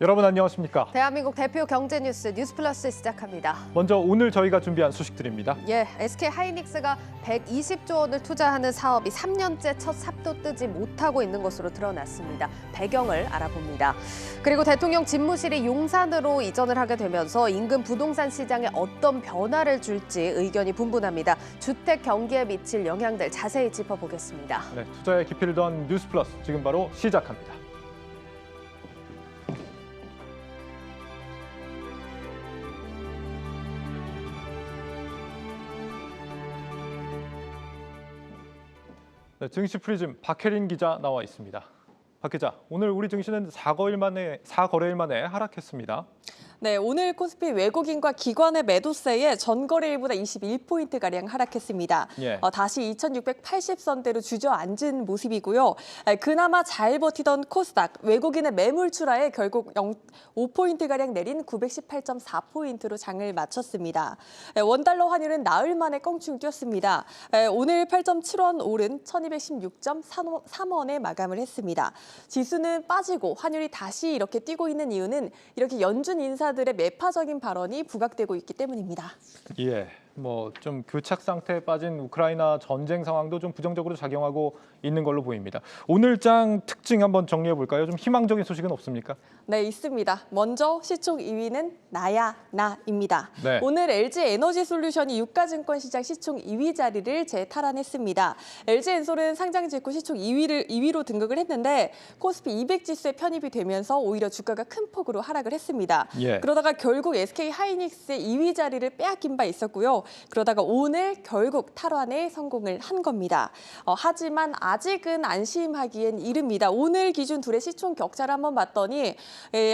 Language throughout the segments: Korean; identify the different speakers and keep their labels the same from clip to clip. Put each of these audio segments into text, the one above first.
Speaker 1: 여러분 안녕하십니까?
Speaker 2: 대한민국 대표 경제 뉴스 뉴스플러스 시작합니다.
Speaker 1: 먼저 오늘 저희가 준비한 소식들입니다.
Speaker 2: SK 하이닉스가 120조 원을 투자하는 사업이 3년째 첫 삽도 뜨지 못하고 있는 것으로 드러났습니다. 배경을 알아봅니다. 그리고 대통령 집무실이 용산으로 이전을 하게 되면서 인근 부동산 시장에 어떤 변화를 줄지 의견이 분분합니다. 주택 경기에 미칠 영향들 자세히 짚어보겠습니다.
Speaker 1: 네, 투자의 깊이를 더한 뉴스플러스 지금 바로 시작합니다. 네, 증시 프리즘 박혜린 기자 나와 있습니다. 박 기자, 오늘 우리 증시는 4거래일 만에 하락했습니다.
Speaker 3: 네, 오늘 코스피 외국인과 기관의 매도세에 전거래일보다 21포인트가량 하락했습니다. 다시 2680선대로 주저앉은 모습이고요. 그나마 잘 버티던 코스닥, 외국인의 매물 출하에 결국 5포인트가량 내린 918.4포인트로 장을 마쳤습니다. 원달러 환율은 나흘 만에 껑충 뛰었습니다. 오늘 8.7원 오른 1216.3원에 마감을 했습니다. 지수는 빠지고 환율이 다시 이렇게 뛰고 있는 이유는 이렇게 연준 인사들의 매파적인 발언이 부각되고 있기 때문입니다.
Speaker 1: 좀 교착 상태에 빠진 우크라이나 전쟁 상황도 좀 부정적으로 작용하고 있는 걸로 보입니다. 오늘장 특징 한번 정리해 볼까요? 좀 희망적인 소식은 없습니까?
Speaker 3: 네, 있습니다. 먼저 시총 2위는 나야 나입니다.
Speaker 1: 네.
Speaker 3: 오늘 LG에너지솔루션이 유가증권 시장 시총 2위 자리를 재탈환했습니다. LG엔솔은 상장 직후 시총 2위로 등극을 했는데 코스피 200 지수에 편입이 되면서 오히려 주가가 큰 폭으로 하락을 했습니다. 그러다가 결국 SK 하이닉스의 2위 자리를 빼앗긴 바 있었고요. 그러다가 오늘 결국 탈환에 성공을 한 겁니다. 하지만 아직은 안심하기엔 이릅니다. 오늘 기준 둘의 시총 격차를 한번 봤더니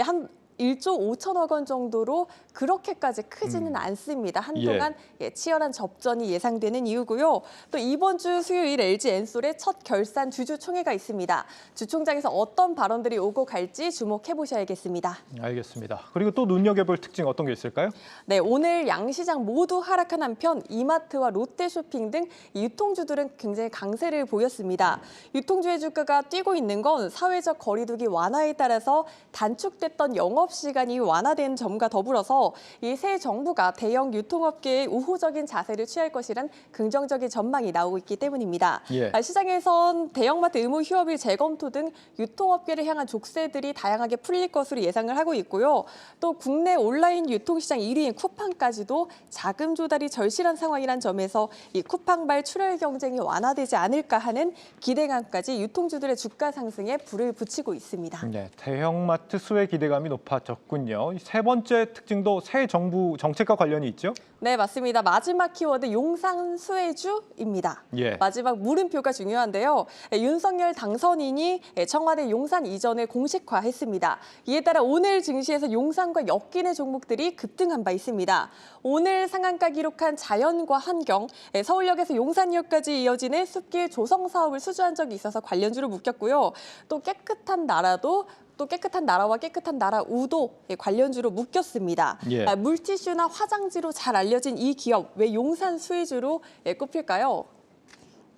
Speaker 3: 한 1조 5천억 원 정도로 그렇게까지 크지는 않습니다. 한동안 치열한 접전이 예상되는 이유고요. 또 이번 주 수요일 LG엔솔의 첫 결산 주주총회가 있습니다. 주총장에서 어떤 발언들이 오고 갈지 주목해 보셔야겠습니다.
Speaker 1: 알겠습니다. 그리고 또 눈여겨볼 특징 어떤 게 있을까요?
Speaker 3: 네, 오늘 양시장 모두 하락한 한편 이마트와 롯데쇼핑 등 유통주들은 굉장히 강세를 보였습니다. 유통주의 주가가 뛰고 있는 건 사회적 거리두기 완화에 따라서 단축됐던 영업시간이 완화된 점과 더불어서 이 새 정부가 대형 유통업계에 우호적인 자세를 취할 것이란 긍정적인 전망이 나오고 있기 때문입니다. 시장에선 대형마트 의무 휴업일 재검토 등 유통업계를 향한 족쇄들이 다양하게 풀릴 것으로 예상을 하고 있고요. 또 국내 온라인 유통시장 1위인 쿠팡까지도 자금 조달이 절실한 상황이란 점에서 이 쿠팡발 출혈 경쟁이 완화되지 않을까 하는 기대감까지 유통주들의 주가 상승에 불을 붙이고 있습니다.
Speaker 1: 네, 대형마트 수혜 기대감이 높아졌군요. 세 번째 특징도 새 정부 정책과 관련이 있죠?
Speaker 3: 네, 맞습니다. 마지막 키워드 용산 수혜주입니다. 마지막 물음표가 중요한데요. 윤석열 당선인이 청와대 용산 이전을 공식화했습니다. 이에 따라 오늘 증시에서 용산과 엮이는 종목들이 급등한 바 있습니다. 오늘 상한가 기록한 자연과 환경, 서울역에서 용산역까지 이어지는 숲길 조성 사업을 수주한 적이 있어서 관련주로 묶였고요. 또 깨끗한 나라와 깨끗한 나라 우도 관련주로 묶였습니다. 물티슈나 화장지로 잘 알려진 이 기업, 왜 용산 수혜주로 꼽힐까요?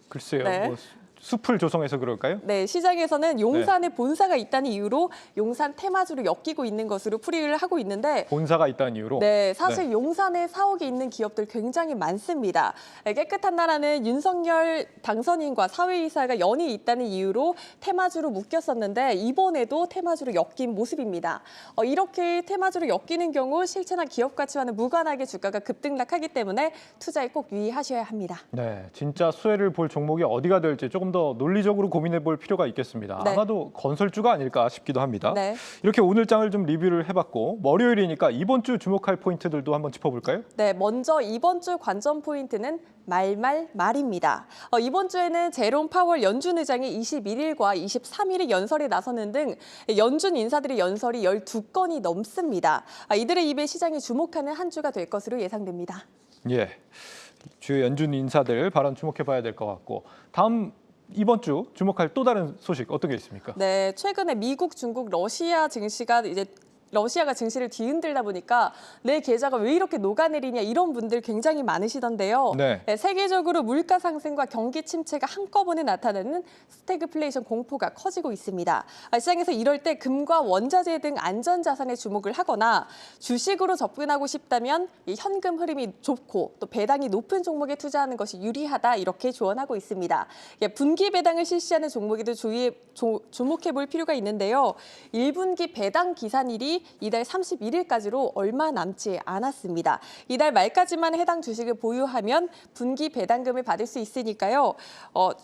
Speaker 1: 글쎄요. 숲을 조성해서 그럴까요?
Speaker 3: 네, 시장에서는 용산에 본사가 있다는 이유로 용산 테마주로 엮이고 있는 것으로 풀이를 하고 있는데
Speaker 1: 본사가 있다는 이유로?
Speaker 3: 네, 사실 용산에 사옥이 있는 기업들 굉장히 많습니다. 깨끗한 나라는 윤석열 당선인과 사회이사가 연이 있다는 이유로 테마주로 묶였었는데 이번에도 테마주로 엮인 모습입니다. 이렇게 테마주로 엮이는 경우 실체나 기업 가치와는 무관하게 주가가 급등락하기 때문에 투자에 꼭 유의하셔야 합니다.
Speaker 1: 네, 진짜 수혜를 볼 종목이 어디가 될지 조금 더 논리적으로 고민해 볼 필요가 있겠습니다. 아마도 건설주가 아닐까 싶기도 합니다. 이렇게 오늘 장을 좀 리뷰를 해봤고 월요일이니까 이번 주 주목할 포인트들도 한번 짚어볼까요?
Speaker 3: 네, 먼저 이번 주 관전 포인트는 말입니다. 이번 주에는 제롬 파월 연준 의장이 21일과 23일에 연설에 나서는 등 연준 인사들의 연설이 12건이 넘습니다. 이들의 입에 시장이 주목하는 한 주가 될 것으로 예상됩니다.
Speaker 1: 주요 연준 인사들 발언 주목해 봐야 될 것 같고 이번 주 주목할 또 다른 소식 어떤 게 있습니까?
Speaker 3: 네, 최근에 미국, 중국, 러시아 증시가 이제 러시아가 증시를 뒤흔들다 보니까 내 계좌가 왜 이렇게 녹아내리냐 이런 분들 굉장히 많으시던데요.
Speaker 1: 네.
Speaker 3: 세계적으로 물가 상승과 경기 침체가 한꺼번에 나타나는 스태그플레이션 공포가 커지고 있습니다. 시장에서 이럴 때 금과 원자재 등 안전자산에 주목을 하거나 주식으로 접근하고 싶다면 이 현금 흐름이 좁고 또 배당이 높은 종목에 투자하는 것이 유리하다 이렇게 조언하고 있습니다. 분기 배당을 실시하는 종목에도 주목해 볼 필요가 있는데요. 1분기 배당 기산일이 이달 31일까지로 얼마 남지 않았습니다. 이달 말까지만 해당 주식을 보유하면 분기 배당금을 받을 수 있으니까요.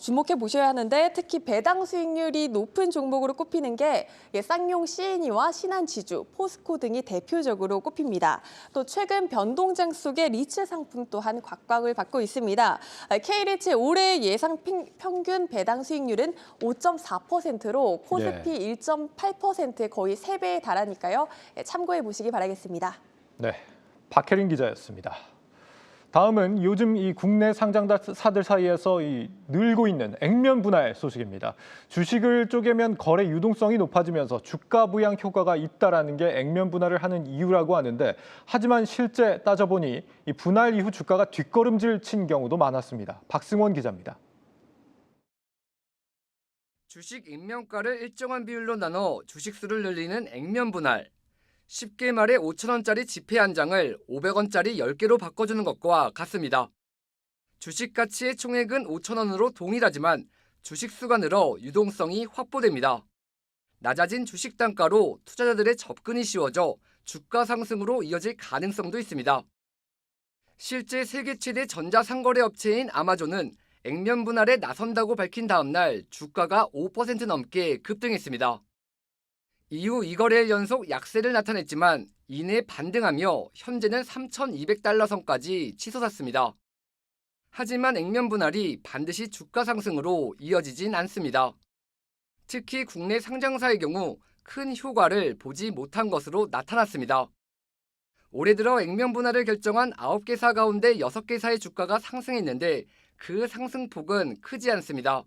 Speaker 3: 주목해 보셔야 하는데 특히 배당 수익률이 높은 종목으로 꼽히는 게 쌍용 C&E와 신한지주, 포스코 등이 대표적으로 꼽힙니다. 또 최근 변동장 속의 리츠 상품 또한 곽광을 받고 있습니다. K리츠의 올해 예상 평균 배당 수익률은 5.4%로 코스피 1.8%의 거의 3배에 달하니까요. 참고해 보시기 바라겠습니다.
Speaker 1: 네, 박혜린 기자였습니다. 다음은 요즘 이 국내 상장사들 사이에서 늘고 있는 액면 분할 소식입니다. 주식을 쪼개면 거래 유동성이 높아지면서 주가 부양 효과가 있다라는 게 액면 분할을 하는 이유라고 하는데, 하지만 실제 따져보니 이 분할 이후 주가가 뒷걸음질 친 경우도 많았습니다. 박승원 기자입니다.
Speaker 4: 주식 액면가를 일정한 비율로 나눠 주식수를 늘리는 액면 분할. 쉽게 말해 5,000원짜리 지폐 한 장을 500원짜리 10개로 바꿔주는 것과 같습니다. 주식 가치의 총액은 5,000원으로 동일하지만 주식수가 늘어 유동성이 확보됩니다. 낮아진 주식 단가로 투자자들의 접근이 쉬워져 주가 상승으로 이어질 가능성도 있습니다. 실제 세계 최대 전자상거래 업체인 아마존은 액면 분할에 나선다고 밝힌 다음 날 주가가 5% 넘게 급등했습니다. 이후 2거래일 연속 약세를 나타냈지만 이내 반등하며 현재는 3,200달러 선까지 치솟았습니다. 하지만 액면 분할이 반드시 주가 상승으로 이어지진 않습니다. 특히 국내 상장사의 경우 큰 효과를 보지 못한 것으로 나타났습니다. 올해 들어 액면 분할을 결정한 9개사 가운데 6개사의 주가가 상승했는데 그 상승폭은 크지 않습니다.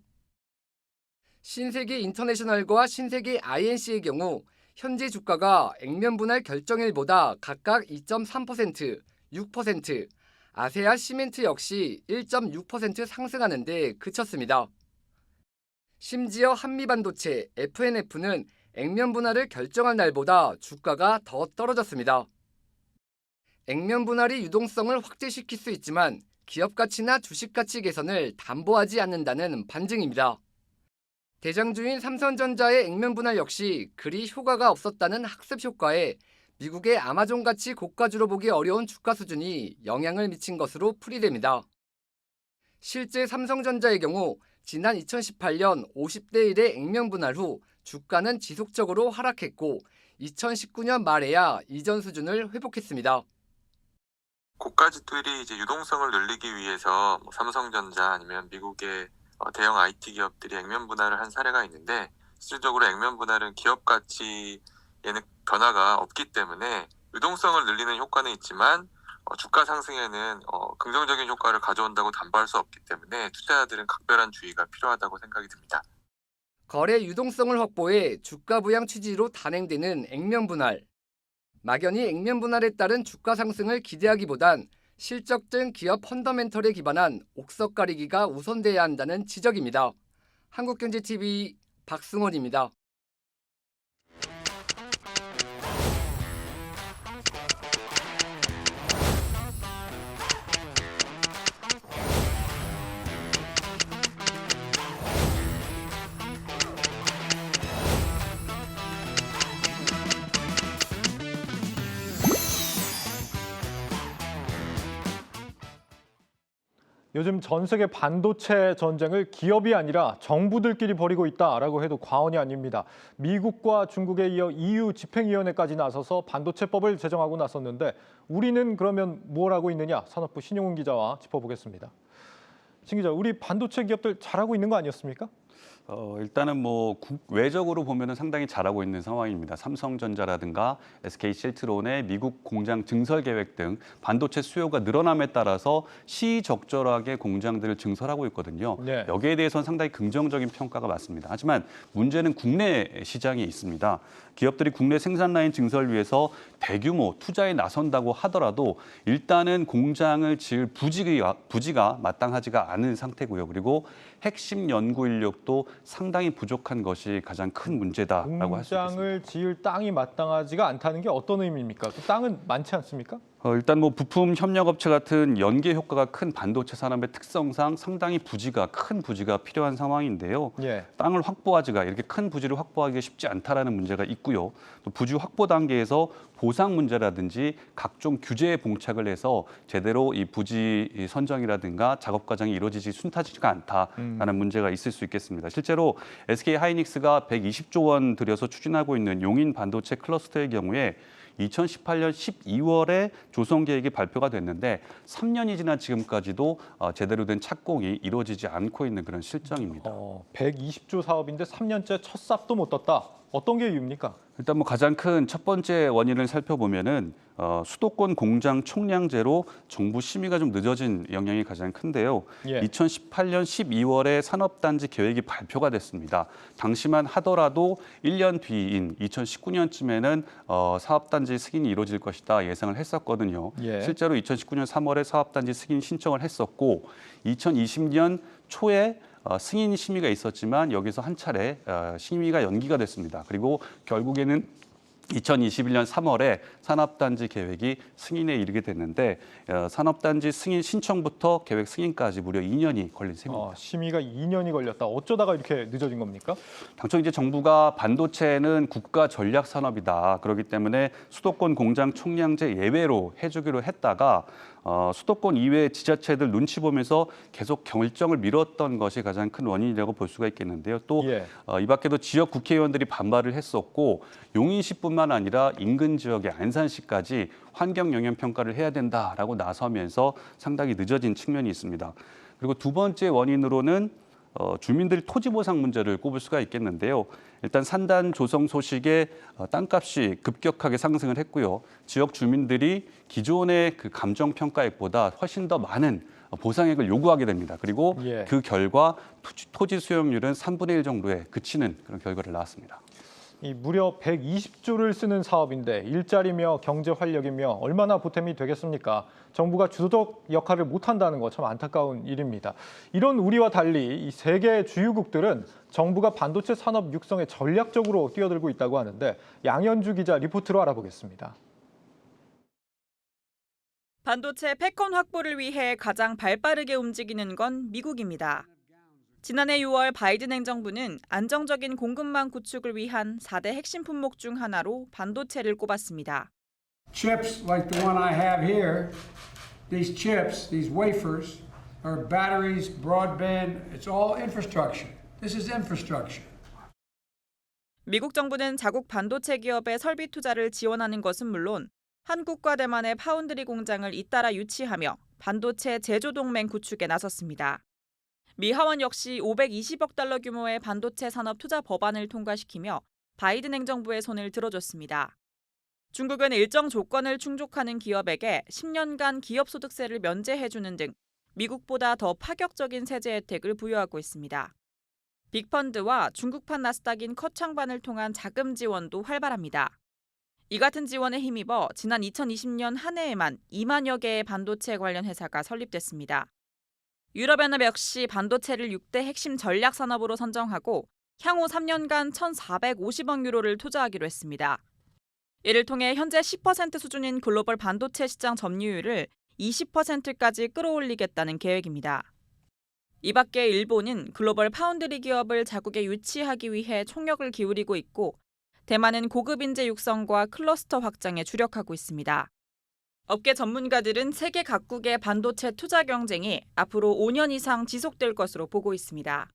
Speaker 4: 신세계 인터내셔널과 신세계 INC의 경우 현재 주가가 액면 분할 결정일보다 각각 2.3%, 6%, 아세아 시멘트 역시 1.6% 상승하는 데 그쳤습니다. 심지어 한미반도체 FNF는 액면 분할을 결정한 날보다 주가가 더 떨어졌습니다. 액면 분할이 유동성을 확대시킬 수 있지만 기업 가치나 주식 가치 개선을 담보하지 않는다는 반증입니다. 대장주인 삼성전자의 액면 분할 역시 그리 효과가 없었다는 학습 효과에 미국의 아마존같이 고가주로 보기 어려운 주가 수준이 영향을 미친 것으로 풀이됩니다. 실제 삼성전자의 경우 지난 2018년 50대 1의 액면 분할 후 주가는 지속적으로 하락했고 2019년 말에야 이전 수준을 회복했습니다.
Speaker 5: 고가주들이 이제 유동성을 늘리기 위해서 삼성전자 아니면 미국의 대형 IT 기업들이 액면 분할을 한 사례가 있는데, 실질적으로 액면 분할은 기업 가치에는 변화가 없기 때문에 유동성을 늘리는 효과는 있지만 주가 상승에는 긍정적인 효과를 가져온다고 담보할 수 없기 때문에 투자자들은 각별한 주의가 필요하다고 생각이 듭니다.
Speaker 4: 거래 유동성을 확보해 주가 부양 취지로 단행되는 액면 분할. 막연히 액면 분할에 따른 주가 상승을 기대하기보단 실적등 기업 펀더멘털에 기반한 옥석 가리기가 우선돼야 한다는 지적입니다. 한국경제TV 박승원입니다.
Speaker 1: 요즘 전 세계 반도체 전쟁을 기업이 아니라 정부들끼리 벌이고 있다라고 해도 과언이 아닙니다. 미국과 중국에 이어 EU 집행위원회까지 나서서 반도체법을 제정하고 나섰는데, 우리는 그러면 뭘 하고 있느냐? 산업부 신용훈 기자와 짚어보겠습니다. 신 기자, 우리 반도체 기업들 잘하고 있는 거 아니었습니까?
Speaker 6: 일단은 뭐 국외적으로 보면은 상당히 잘하고 있는 상황입니다. 삼성전자라든가 SK실트론의 미국 공장 증설 계획 등 반도체 수요가 늘어남에 따라서 시적절하게 공장들을 증설하고 있거든요.
Speaker 1: 네.
Speaker 6: 여기에 대해서는 상당히 긍정적인 평가가 맞습니다. 하지만 문제는 국내 시장이 있습니다. 기업들이 국내 생산 라인 증설을 위해서 대규모 투자에 나선다고 하더라도 일단은 공장을 지을 부지가 마땅하지가 않은 상태고요. 그리고 핵심 연구 인력도 상당히 부족한 것이 가장 큰 문제다라고 할 수 있겠습니다.
Speaker 1: 공장을 지을 땅이 마땅하지가 않다는 게 어떤 의미입니까? 그 땅은 많지 않습니까?
Speaker 6: 일단 뭐 부품 협력업체 같은 연계 효과가 큰 반도체 산업의 특성상 상당히 큰 부지가 필요한 상황인데요.
Speaker 1: 예.
Speaker 6: 땅을 확보하기가 이렇게 큰 부지를 확보하기가 쉽지 않다라는 문제가 있고요. 또 부지 확보 단계에서 보상 문제라든지 각종 규제에 봉착을 해서 제대로 이 부지 선정이라든가 작업 과정이 이루어지지 순탄치가 않다라는 문제가 있을 수 있겠습니다. 실제로 SK 하이닉스가 120조 원 들여서 추진하고 있는 용인 반도체 클러스터의 경우에 2018년 12월에 조성 계획이 발표가 됐는데 3년이 지난 지금까지도 제대로 된 착공이 이루어지지 않고 있는 그런 실정입니다.
Speaker 1: 120조 사업인데 3년째 첫 삽도 못 떴다. 어떤 게 이유입니까?
Speaker 6: 일단 뭐 가장 큰 첫 번째 원인을 살펴보면은 수도권 공장 총량제로 정부 심의가 좀 늦어진 영향이 가장 큰데요.
Speaker 1: 예.
Speaker 6: 2018년 12월에 산업단지 계획이 발표가 됐습니다. 당시만 하더라도 1년 뒤인 2019년쯤에는 사업단지 승인이 이루어질 것이다 예상을 했었거든요.
Speaker 1: 예.
Speaker 6: 실제로 2019년 3월에 사업단지 승인 신청을 했었고 2020년 초에 승인 심의가 있었지만 여기서 한 차례 심의가 연기가 됐습니다. 그리고 결국에는 2021년 3월에 산업단지 계획이 승인에 이르게 됐는데 산업단지 승인 신청부터 계획 승인까지 무려 2년이 걸린 셈입니다.
Speaker 1: 심의가 2년이 걸렸다. 어쩌다가 이렇게 늦어진 겁니까?
Speaker 6: 당초 이제 정부가 반도체는 국가 전략 산업이다. 그렇기 때문에 수도권 공장 총량제 예외로 해주기로 했다가 수도권 이외 지자체들 눈치 보면서 계속 결정을 미뤘던 것이 가장 큰 원인이라고 볼 수가 있겠는데요. 또 이 밖에도 지역 국회의원들이 반발을 했었고 용인시뿐만 아니라 인근 지역의 안산시까지 환경 영향 평가를 해야 된다라고 나서면서 상당히 늦어진 측면이 있습니다. 그리고 두 번째 원인으로는 주민들이 토지 보상 문제를 꼽을 수가 있겠는데요. 일단 산단 조성 소식에 땅값이 급격하게 상승을 했고요. 지역 주민들이 기존의 그 감정 평가액보다 훨씬 더 많은 보상액을 요구하게 됩니다. 그리고 그 결과 토지 수용률은 3분의 1 정도에 그치는 그런 결과를 낳았습니다.
Speaker 1: 무려 120조를 쓰는 사업인데 일자리며 경제 활력이며 얼마나 보탬이 되겠습니까? 정부가 주도적 역할을 못한다는 거 참 안타까운 일입니다. 이런 우리와 달리 이 세계 주유국들은 정부가 반도체 산업 육성에 전략적으로 뛰어들고 있다고 하는데 양현주 기자 리포트로 알아보겠습니다.
Speaker 7: 반도체 패권 확보를 위해 가장 발빠르게 움직이는 건 미국입니다. 지난해 6월 바이든 행정부는 안정적인 공급망 구축을 위한 4대 핵심 품목 중 하나로 반도체를 꼽았습니다.
Speaker 8: Chips like the one I have here, these chips, these wafers, are batteries, broadband, it's all infrastructure. This is infrastructure.
Speaker 7: 미국 정부는 자국 반도체 기업의 설비 투자를 지원하는 것은 물론 한국과 대만의 파운드리 공장을 잇따라 유치하며 반도체 제조 동맹 구축에 나섰습니다. 미 하원 역시 520억 달러 규모의 반도체 산업 투자 법안을 통과시키며 바이든 행정부의 손을 들어줬습니다. 중국은 일정 조건을 충족하는 기업에게 10년간 기업소득세를 면제해주는 등 미국보다 더 파격적인 세제 혜택을 부여하고 있습니다. 빅펀드와 중국판 나스닥인 커창반을 통한 자금 지원도 활발합니다. 이 같은 지원에 힘입어 지난 2020년 한 해에만 2만여 개의 반도체 관련 회사가 설립됐습니다. 유럽연합 역시 반도체를 6대 핵심 전략 산업으로 선정하고 향후 3년간 1,450억 유로를 투자하기로 했습니다. 이를 통해 현재 10% 수준인 글로벌 반도체 시장 점유율을 20%까지 끌어올리겠다는 계획입니다. 이 밖에 일본은 글로벌 파운드리 기업을 자국에 유치하기 위해 총력을 기울이고 있고 대만은 고급 인재 육성과 클러스터 확장에 주력하고 있습니다. 업계 전문가들은 세계 각국의 반도체 투자 경쟁이 앞으로 5년 이상 지속될 것으로 보고 있습니다.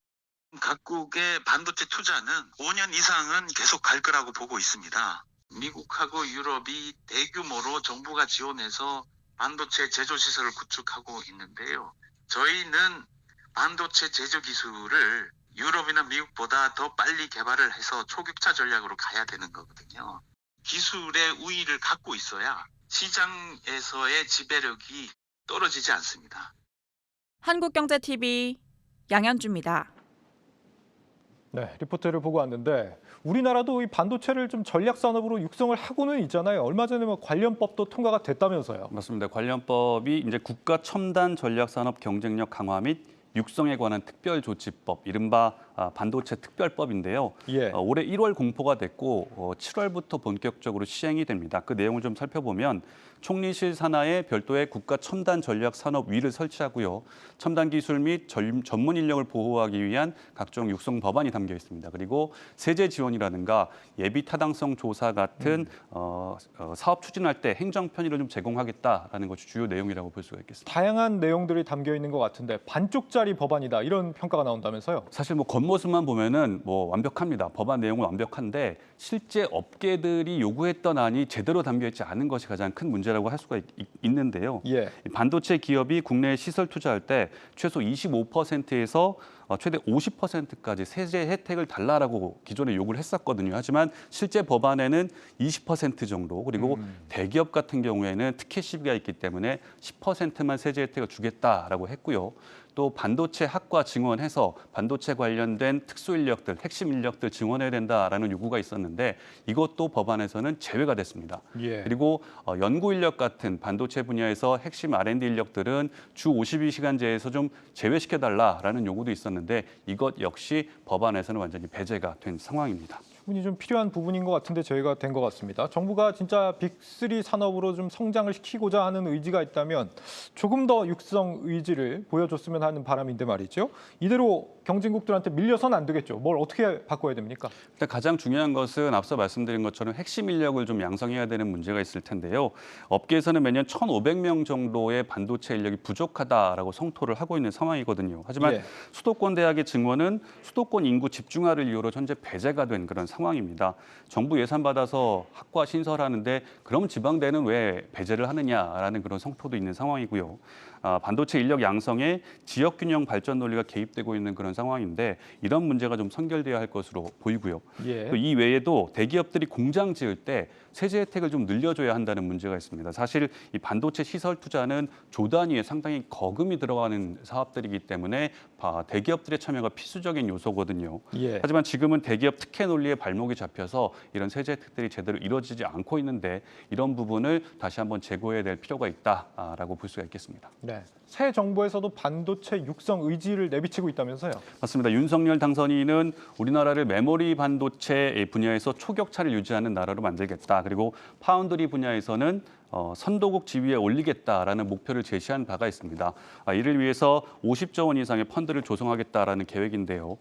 Speaker 9: 각국의 반도체 투자는 5년 이상은 계속 갈 거라고 보고 있습니다. 미국하고 유럽이 대규모로 정부가 지원해서 반도체 제조 시설을 구축하고 있는데요. 저희는 반도체 제조 기술을 유럽이나 미국보다 더 빨리 개발을 해서 초격차 전략으로 가야 되는 거거든요. 기술의 우위를 갖고 있어야 시장에서의 지배력이 떨어지지 않습니다.
Speaker 7: 한국경제TV 양현주입니다.
Speaker 1: 네, 리포트를 보고 왔는데 우리나라도 이 반도체를 좀 전략 산업으로 육성을 하고는 있잖아요. 얼마 전에 뭐 관련법도 통과가 됐다면서요.
Speaker 6: 맞습니다. 관련법이 이제 국가 첨단 전략 산업 경쟁력 강화 및 육성에 관한 특별조치법, 이른바 반도체 특별법인데요.
Speaker 1: 예.
Speaker 6: 올해 1월 공포가 됐고 7월부터 본격적으로 시행이 됩니다. 그 내용을 좀 살펴보면 총리실 산하에 별도의 국가 첨단 전략 산업위를 설치하고요. 첨단 기술 및 전문 인력을 보호하기 위한 각종 육성 법안이 담겨 있습니다. 그리고 세제 지원이라든가 예비 타당성 조사 같은 사업 추진할 때 행정 편의를 좀 제공하겠다라는 것이 주요 내용이라고 볼 수가 있겠습니다.
Speaker 1: 다양한 내용들이 담겨 있는 것 같은데 반쪽짜리 법안이다 이런 평가가 나온다면서요.
Speaker 6: 사실 뭐 겉모습만 보면은 뭐 완벽합니다. 법안 내용은 완벽한데 실제 업계들이 요구했던 안이 제대로 담겨 있지 않은 것이 가장 큰 문제라고 할 수가 있는데요.
Speaker 1: 예.
Speaker 6: 반도체 기업이 국내에 시설 투자할 때 최소 25%에서 최대 50%까지 세제 혜택을 달라라고 기존에 요구를 했었거든요. 하지만 실제 법안에는 20% 정도, 그리고 대기업 같은 경우에는 특혜 시비가 있기 때문에 10%만 세제 혜택을 주겠다라고 했고요. 또 반도체 학과 증원해서 반도체 관련된 특수 인력들, 핵심 인력들 증원해야 된다라는 요구가 있었는데 이것도 법안에서는 제외가 됐습니다.
Speaker 1: 예.
Speaker 6: 그리고 연구 인력 같은 반도체 분야에서 핵심 R&D 인력들은 주 52시간제에서 좀 제외시켜달라라는 요구도 있었는데 이것 역시 법안에서는 완전히 배제가 된 상황입니다.
Speaker 1: 충분히 좀 필요한 부분인 것 같은데 저희가 된 것 같습니다. 정부가 진짜 빅3 산업으로 좀 성장을 시키고자 하는 의지가 있다면 조금 더 육성 의지를 보여줬으면 하는 바람인데 말이죠. 이대로 경쟁국들한테 밀려서는 안 되겠죠. 뭘 어떻게 바꿔야 됩니까?
Speaker 6: 일단 가장 중요한 것은 앞서 말씀드린 것처럼 핵심 인력을 좀 양성해야 되는 문제가 있을 텐데요. 업계에서는 매년 1,500명 정도의 반도체 인력이 부족하다라고 성토를 하고 있는 상황이거든요. 하지만
Speaker 1: 예.
Speaker 6: 수도권 대학의 증원은 수도권 인구 집중화를 이유로 현재 배제가 된 그런 상황입니다. 정부 예산 받아서 학과 신설하는데 그럼 지방대는 왜 배제를 하느냐라는 그런 성토도 있는 상황이고요. 반도체 인력 양성에 지역균형 발전 논리가 개입되고 있는 그런 상황인데 이런 문제가 좀 선결돼야 할 것으로 보이고요.
Speaker 1: 예.
Speaker 6: 또 이 외에도 대기업들이 공장 지을 때 세제 혜택을 좀 늘려줘야 한다는 문제가 있습니다. 사실 이 반도체 시설 투자는 조 단위에 상당히 거금이 들어가는 사업들이기 때문에 대기업들의 참여가 필수적인 요소거든요.
Speaker 1: 예.
Speaker 6: 하지만 지금은 대기업 특혜 논리에 발목이 잡혀서 이런 세제 혜택들이 제대로 이루어지지 않고 있는데 이런 부분을 다시 한번 재고해야 될 필요가 있다라고 볼 수가 있겠습니다.
Speaker 1: 네. 새 정부에서도 반도체 육성 의지를 내비치고 있다면서요?
Speaker 6: 맞습니다. 윤석열 당선인은 우리나라를 메모리 반도체 분야에서 초격차를 유지하는 나라로 만들겠다. 그리고 파운드리 분야에서는 선도국 지위에 올리겠다라는 목표를 제시한 바가 있습니다. 이를 위해서 50조 원 이상의 펀드를 조성하겠다라는 계획인데요.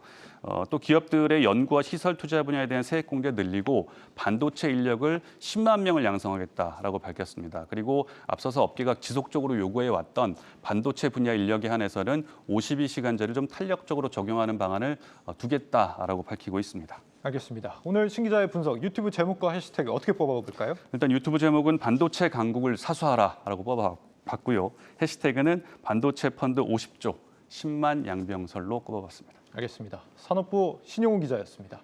Speaker 6: 또 기업들의 연구와 시설 투자 분야에 대한 세액 공제 늘리고 반도체 인력을 10만 명을 양성하겠다라고 밝혔습니다. 그리고 앞서서 업계가 지속적으로 요구해왔던 반도체 분야 인력에 한해서는 52시간제를 좀 탄력적으로 적용하는 방안을 두겠다라고 밝히고 있습니다.
Speaker 1: 알겠습니다. 오늘 신 기자의 분석, 유튜브 제목과 해시태그 어떻게 뽑아볼까요?
Speaker 6: 일단 유튜브 제목은 반도체 강국을 사수하라라고 뽑아봤고요. 해시태그는 반도체 펀드 50조 10만 양병설로 꼽아봤습니다.
Speaker 1: 알겠습니다. 산업부 신용훈 기자였습니다.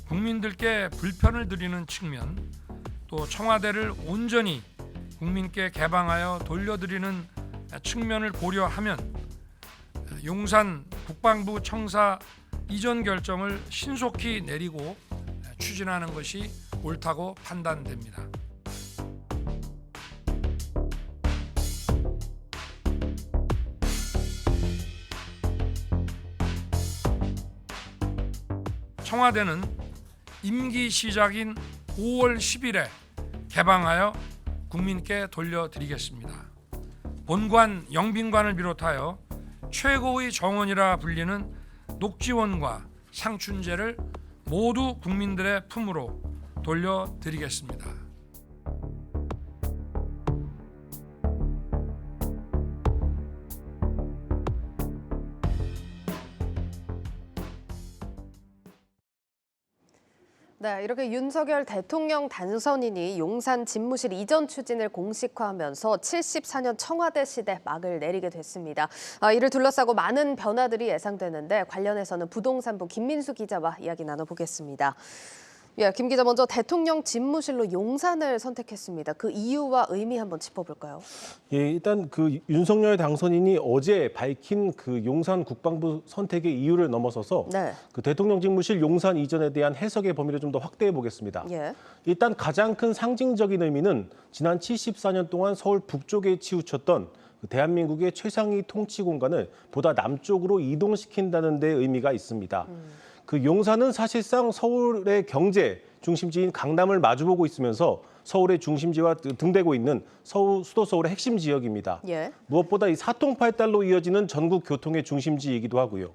Speaker 10: 국민들께 불편을 드리는 측면, 또 청와대를 온전히 국민께 개방하여 돌려드리는 측면을 고려하면 용산 국방부 청사 이전 결정을 신속히 내리고 추진하는 것이 옳다고 판단됩니다. 청와대는 임기 시작인 5월 10일에 개방하여 국민께 돌려드리겠습니다. 본관, 영빈관을 비롯하여 최고의 정원이라 불리는 녹지원과 상춘제를 모두 국민들의 품으로 돌려드리겠습니다.
Speaker 2: 네, 이렇게 윤석열 대통령 당선인이 용산 집무실 이전 추진을 공식화하면서 74년 청와대 시대 막을 내리게 됐습니다. 이를 둘러싸고 많은 변화들이 예상되는데 관련해서는 부동산부 김민수 기자와 이야기 나눠보겠습니다. 예, 김 기자 먼저 대통령 집무실로 용산을 선택했습니다. 그 이유와 의미 한번 짚어볼까요?
Speaker 11: 예, 일단 그 윤석열 당선인이 어제 밝힌 그 용산 국방부 선택의 이유를 넘어서서 그 대통령 집무실 용산 이전에 대한 해석의 범위를 좀 더 확대해 보겠습니다.
Speaker 2: 예.
Speaker 11: 일단 가장 큰 상징적인 의미는 지난 74년 동안 서울 북쪽에 치우쳤던 대한민국의 최상위 통치 공간을 보다 남쪽으로 이동시킨다는 데 의미가 있습니다. 그 용산은 사실상 서울의 경제 중심지인 강남을 마주보고 있으면서 서울의 중심지와 등대고 있는 수도 서울의 핵심 지역입니다.
Speaker 2: 예.
Speaker 11: 무엇보다 이 사통팔달로 이어지는 전국 교통의 중심지이기도 하고요.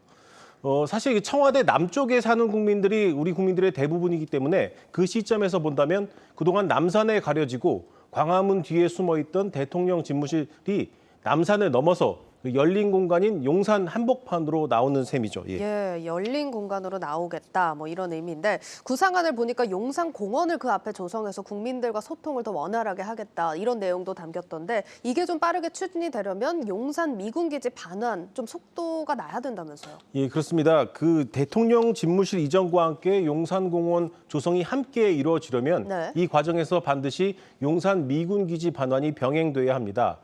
Speaker 11: 사실 청와대 남쪽에 사는 국민들이 우리 국민들의 대부분이기 때문에 그 시점에서 본다면 그동안 남산에 가려지고 광화문 뒤에 숨어있던 대통령 집무실이 남산을 넘어서 열린 공간인 용산 한복판으로 나오는 셈이죠.
Speaker 2: 예, 열린 공간으로 나오겠다 뭐 이런 의미인데 구상안을 보니까 용산 공원을 그 앞에 조성해서 국민들과 소통을 더 원활하게 하겠다 이런 내용도 담겼던데 이게 좀 빠르게 추진이 되려면 용산 미군기지 반환 좀 속도가 나야 된다면서요?
Speaker 11: 예, 그렇습니다. 그 대통령 집무실 이전과 함께 용산공원 조성이 함께 이루어지려면 이 과정에서 반드시 용산 미군기지 반환이 병행돼야 합니다.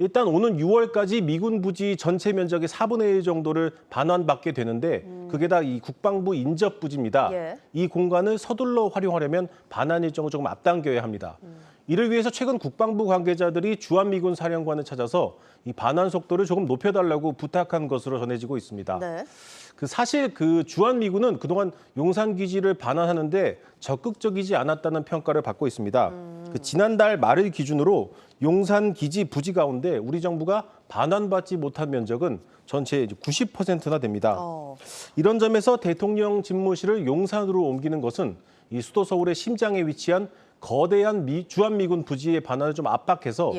Speaker 11: 일단 오는 6월까지 미군 부지 전체 면적의 4분의 1 정도를 반환받게 되는데 그게 다 이 국방부 인접 부지입니다. 이 공간을 서둘러 활용하려면 반환 일정을 조금 앞당겨야 합니다. 이를 위해서 최근 국방부 관계자들이 주한미군 사령관을 찾아서 이 반환 속도를 조금 높여달라고 부탁한 것으로 전해지고 있습니다. 사실 그 주한미군은 그동안 용산 기지를 반환하는데 적극적이지 않았다는 평가를 받고 있습니다. 지난달 말을 기준으로 용산 기지 부지 가운데 우리 정부가 반환받지 못한 면적은 전체의 90%나 됩니다. 이런 점에서 대통령 집무실을 용산으로 옮기는 것은 이 수도 서울의 심장에 위치한 거대한 주한미군 부지의 반환을 좀 압박해서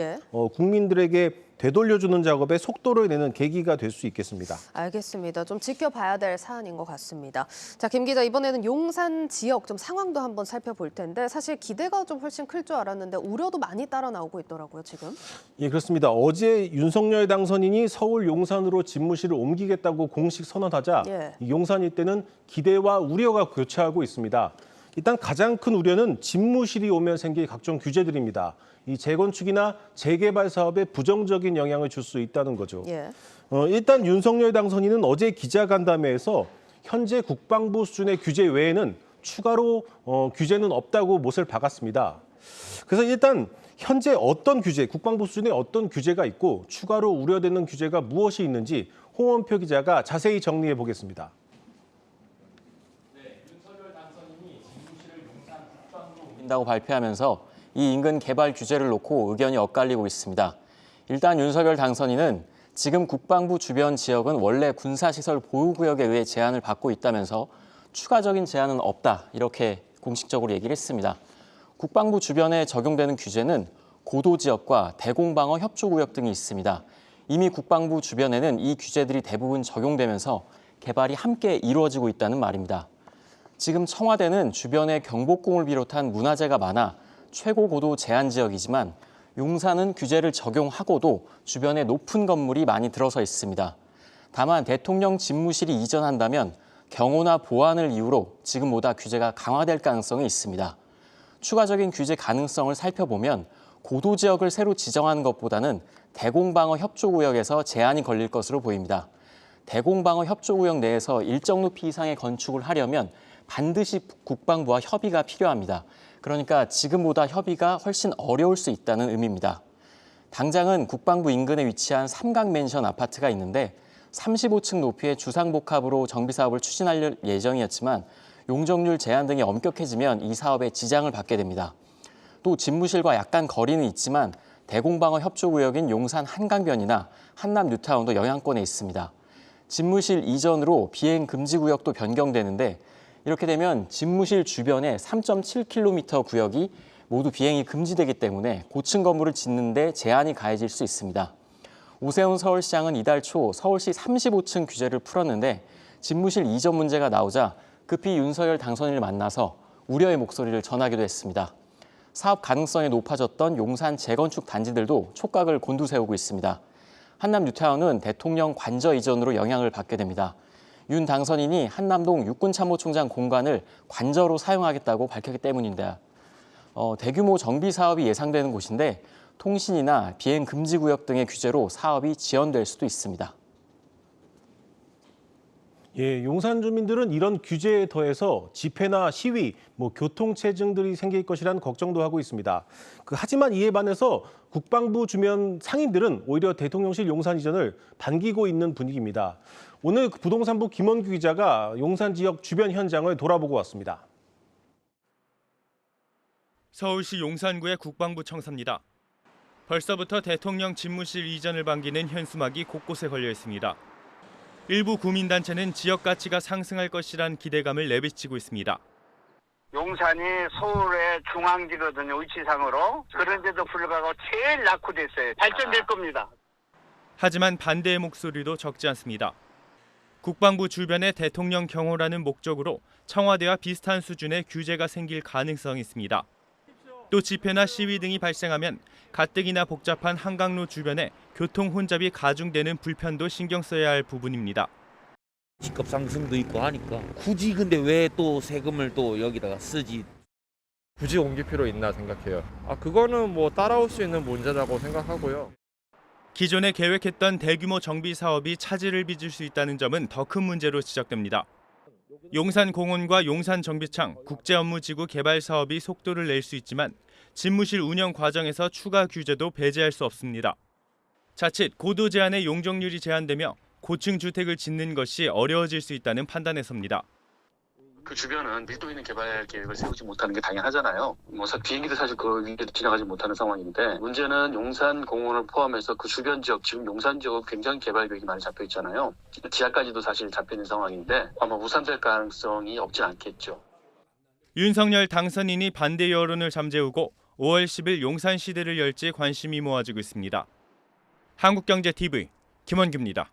Speaker 11: 국민들에게 되돌려주는 작업에 속도를 내는 계기가 될 수 있겠습니다.
Speaker 2: 알겠습니다. 좀 지켜봐야 될 사안인 것 같습니다. 자, 김 기자 이번에는 용산 지역 좀 상황도 한번 살펴볼 텐데 사실 기대가 좀 훨씬 클 줄 알았는데 우려도 많이 따라 나오고 있더라고요, 지금.
Speaker 11: 예, 그렇습니다. 어제 윤석열 당선인이 서울 용산으로 집무실을 옮기겠다고 공식 선언하자 용산 일대는 기대와 우려가 교차하고 있습니다. 일단 가장 큰 우려는 집무실이 오면 생길 각종 규제들입니다. 이 재건축이나 재개발 사업에 부정적인 영향을 줄 수 있다는 거죠. 일단 윤석열 당선인은 어제 기자간담회에서 현재 국방부 수준의 규제 외에는 추가로 규제는 없다고 못을 박았습니다. 그래서 일단 현재 어떤 규제, 국방부 수준의 어떤 규제가 있고 추가로 우려되는 규제가 무엇이 있는지 홍원표 기자가 자세히 정리해 보겠습니다.
Speaker 12: 다고 발표하면서 이 인근 개발 규제를 놓고 의견이 엇갈리고 있습니다. 일단 윤석열 당선인은 지금 국방부 주변 지역은 원래 군사시설 보호구역에 의해 제한을 받고 있다면서 추가적인 제한은 없다 이렇게 공식적으로 얘기를 했습니다. 국방부 주변에 적용되는 규제는 고도지역과 대공방어 협조구역 등이 있습니다. 이미 국방부 주변에는 이 규제들이 대부분 적용되면서 개발이 함께 이루어지고 있다는 말입니다. 지금 청와대는 주변에 경복궁을 비롯한 문화재가 많아 최고 고도 제한 지역이지만 용산은 규제를 적용하고도 주변에 높은 건물이 많이 들어서 있습니다. 다만 대통령 집무실이 이전한다면 경호나 보안을 이유로 지금보다 규제가 강화될 가능성이 있습니다. 추가적인 규제 가능성을 살펴보면 고도 지역을 새로 지정하는 것보다는 대공방어 협조구역에서 제한이 걸릴 것으로 보입니다. 대공방어 협조구역 내에서 일정 높이 이상의 건축을 하려면 반드시 국방부와 협의가 필요합니다. 그러니까 지금보다 협의가 훨씬 어려울 수 있다는 의미입니다. 당장은 국방부 인근에 위치한 삼각맨션 아파트가 있는데 35층 높이의 주상복합으로 정비 사업을 추진할 예정이었지만 용적률 제한 등이 엄격해지면 이 사업에 지장을 받게 됩니다. 또 집무실과 약간 거리는 있지만 대공방어 협조구역인 용산 한강변이나 한남 뉴타운도 영향권에 있습니다. 집무실 이전으로 비행 금지 구역도 변경되는데 이렇게 되면 집무실 주변의 3.7km 구역이 모두 비행이 금지되기 때문에 고층 건물을 짓는 데 제한이 가해질 수 있습니다. 오세훈 서울시장은 이달 초 서울시 35층 규제를 풀었는데 집무실 이전 문제가 나오자 급히 윤석열 당선인을 만나서 우려의 목소리를 전하기도 했습니다. 사업 가능성이 높아졌던 용산 재건축 단지들도 촉각을 곤두세우고 있습니다. 한남 뉴타운은 대통령 관저 이전으로 영향을 받게 됩니다. 윤 당선인이 한남동 육군참모총장 공간을 관저로 사용하겠다고 밝혔기 때문인데 대규모 정비 사업이 예상되는 곳인데 통신이나 비행 금지 구역 등의 규제로 사업이 지연될 수도 있습니다.
Speaker 11: 예, 용산 주민들은 이런 규제에 더해서 집회나 시위, 교통체증들이 생길 것이라는 걱정도 하고 있습니다. 하지만 이에 반해서 국방부 주변 상인들은 오히려 대통령실 용산 이전을 반기고 있는 분위기입니다. 오늘 부동산부 김원규 기자가 용산 지역 주변 현장을 돌아보고 왔습니다.
Speaker 13: 서울시 용산구의 국방부 청사입니다. 벌써부터 대통령 집무실 이전을 반기는 현수막이 곳곳에 걸려 있습니다. 일부 구민단체는 지역 가치가 상승할 것이란 기대감을 내비치고 있습니다.
Speaker 14: 용산이 서울의 중앙지거든요, 위치상으로. 그런데도 불구하고 제일 낙후됐어요. 발전될 겁니다.
Speaker 13: 하지만 반대의 목소리도 적지 않습니다. 국방부 주변에 대통령 경호라는 목적으로 청와대와 비슷한 수준의 규제가 생길 가능성이 있습니다. 또 집회나 시위 등이 발생하면 가뜩이나 복잡한 한강로 주변에 교통 혼잡이 가중되는 불편도 신경 써야 할 부분입니다.
Speaker 15: 집값 상승도 있고 하니까 굳이 근데 왜 또 세금을 또 여기다가 쓰지?
Speaker 16: 굳이 옮길 필요 있나 생각해요. 그거는 따라올 수 있는 문제라고 생각하고요.
Speaker 13: 기존에 계획했던 대규모 정비 사업이 차질을 빚을 수 있다는 점은 더 큰 문제로 지적됩니다. 용산공원과 용산정비창, 국제업무지구 개발 사업이 속도를 낼 수 있지만 집무실 운영 과정에서 추가 규제도 배제할 수 없습니다. 자칫 고도 제한의 용적률이 제한되며 고층 주택을 짓는 것이 어려워질 수 있다는 판단에 섭니다.
Speaker 17: 그 주변은 밀도 있는 개발 계획을 세우지 못하는 게 당연하잖아요. 비행기도 사실 그 위에 지나가지 못하는 상황인데 문제는 용산공원을 포함해서 그 주변 지역, 지금 용산 지역은 굉장히 개발 계획이 많이 잡혀 있잖아요. 지하까지도 사실 잡혀 있는 상황인데 아마 무산될 가능성이 없진 않겠죠.
Speaker 13: 윤석열 당선인이 반대 여론을 잠재우고 5월 10일 용산 시대를 열지 관심이 모아지고 있습니다. 한국경제TV 김원규입니다.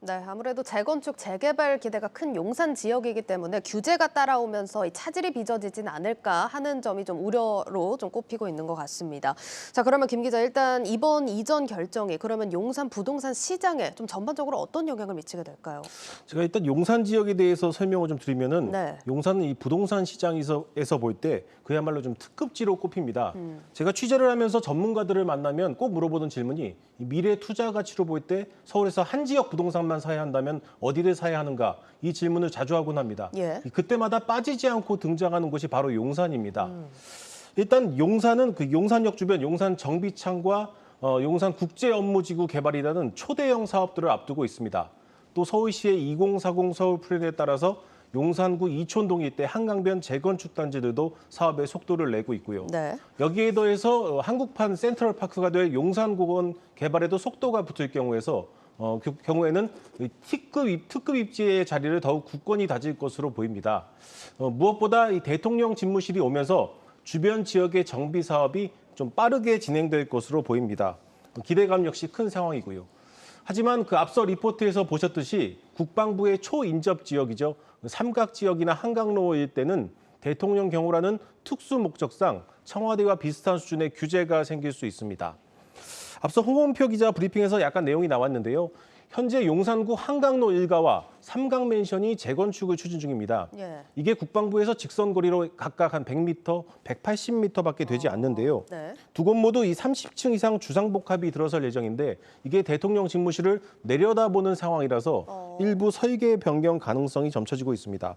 Speaker 2: 네, 아무래도 재건축, 재개발 기대가 큰 용산 지역이기 때문에 규제가 따라오면서 이 차질이 빚어지진 않을까 하는 점이 좀 우려로 좀 꼽히고 있는 것 같습니다. 자, 그러면 김 기자, 일단 이번 이전 결정이 그러면 용산 부동산 시장에 좀 전반적으로 어떤 영향을 미치게 될까요?
Speaker 11: 제가 일단 용산 지역에 대해서 설명을 좀 드리면은 용산은 이 부동산 시장에서 볼 때 그야말로 좀 특급지로 꼽힙니다. 제가 취재를 하면서 전문가들을 만나면 꼭 물어보던 질문이 이 미래 투자 가치로 볼 때 서울에서 한 지역 부동산만 사야 한다면 어디를 사야 하는가 이 질문을 자주 하곤 합니다. 그때마다 빠지지 않고 등장하는 곳이 바로 용산입니다. 일단 용산은 그 용산역 주변 용산 정비창과 용산 국제업무지구 개발이라는 초대형 사업들을 앞두고 있습니다. 또 서울시의 2040 서울 플랜에 따라서 용산구 이촌동 일대 한강변 재건축 단지들도 사업에 속도를 내고 있고요. 여기에 더해서 한국판 센트럴파크가 될 용산공원 개발에도 속도가 붙을 경우에는 특급 입지의 자리를 더욱 굳건히 다질 것으로 보입니다. 무엇보다 이 대통령 집무실이 오면서 주변 지역의 정비 사업이 좀 빠르게 진행될 것으로 보입니다. 기대감 역시 큰 상황이고요. 하지만 그 앞서 리포트에서 보셨듯이 국방부의 초인접 지역이죠. 삼각 지역이나 한강로 일대는 대통령 경호라는 특수 목적상 청와대와 비슷한 수준의 규제가 생길 수 있습니다. 앞서 홍원표 기자 브리핑에서 약간 내용이 나왔는데요. 현재 용산구 한강로 일가와 삼강맨션이 재건축을 추진 중입니다. 이게 국방부에서 직선거리로 각각 한 100m, 180m밖에 되지 않는데요. 두 곳 모두 이 30층 이상 주상복합이 들어설 예정인데 이게 대통령 집무실을 내려다보는 상황이라서 일부 설계 변경 가능성이 점쳐지고 있습니다.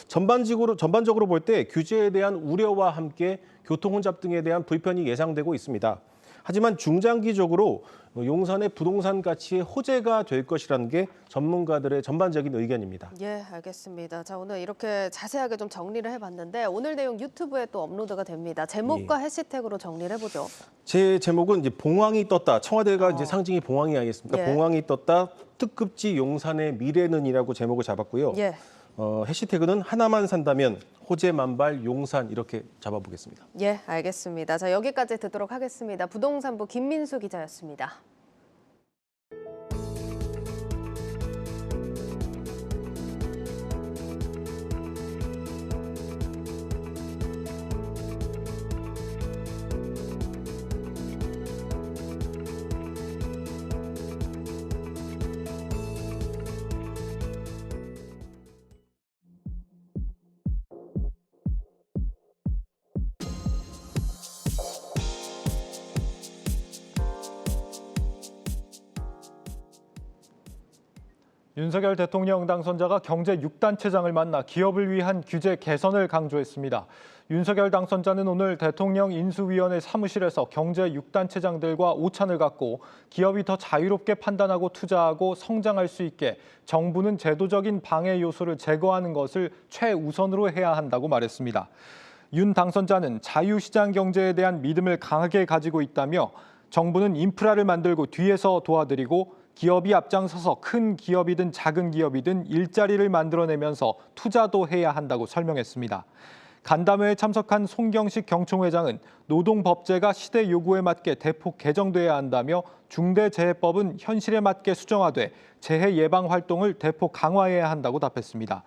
Speaker 11: 전반적으로 볼 때 규제에 대한 우려와 함께 교통 혼잡 등에 대한 불편이 예상되고 있습니다. 하지만 중장기적으로 용산의 부동산 가치의 호재가 될 것이라는 게 전문가들의 전반적인 의견입니다.
Speaker 2: 예, 알겠습니다. 자, 오늘 이렇게 자세하게 좀 정리를 해봤는데 오늘 내용 유튜브에 또 업로드가 됩니다. 제목과 해시태그로 정리를 해보죠.
Speaker 11: 제 제목은 이제 봉황이 떴다. 청와대가 이제 상징이 봉황이 아니겠습니까?
Speaker 2: 예.
Speaker 11: 봉황이 떴다. 특급지 용산의 미래는이라고 제목을 잡았고요.
Speaker 2: 예.
Speaker 11: 해시태그는 하나만 산다면 호재 만발 용산 이렇게 잡아보겠습니다.
Speaker 2: 예, 알겠습니다. 자, 여기까지 듣도록 하겠습니다. 부동산부 김민수 기자였습니다.
Speaker 1: 윤석열 대통령 당선자가 경제 6단체장을 만나 기업을 위한 규제 개선을 강조했습니다. 윤석열 당선자는 오늘 대통령 인수위원회 사무실에서 경제 6단체장들과 오찬을 갖고 기업이 더 자유롭게 판단하고 투자하고 성장할 수 있게 정부는 제도적인 방해 요소를 제거하는 것을 최우선으로 해야 한다고 말했습니다. 윤 당선자는 자유시장 경제에 대한 믿음을 강하게 가지고 있다며 정부는 인프라를 만들고 뒤에서 도와드리고 기업이 앞장서서 큰 기업이든 작은 기업이든 일자리를 만들어내면서 투자도 해야 한다고 설명했습니다. 간담회에 참석한 송경식 경총회장은 노동법제가 시대 요구에 맞게 대폭 개정돼야 한다며 중대재해법은 현실에 맞게 수정화돼 재해 예방 활동을 대폭 강화해야 한다고 답했습니다.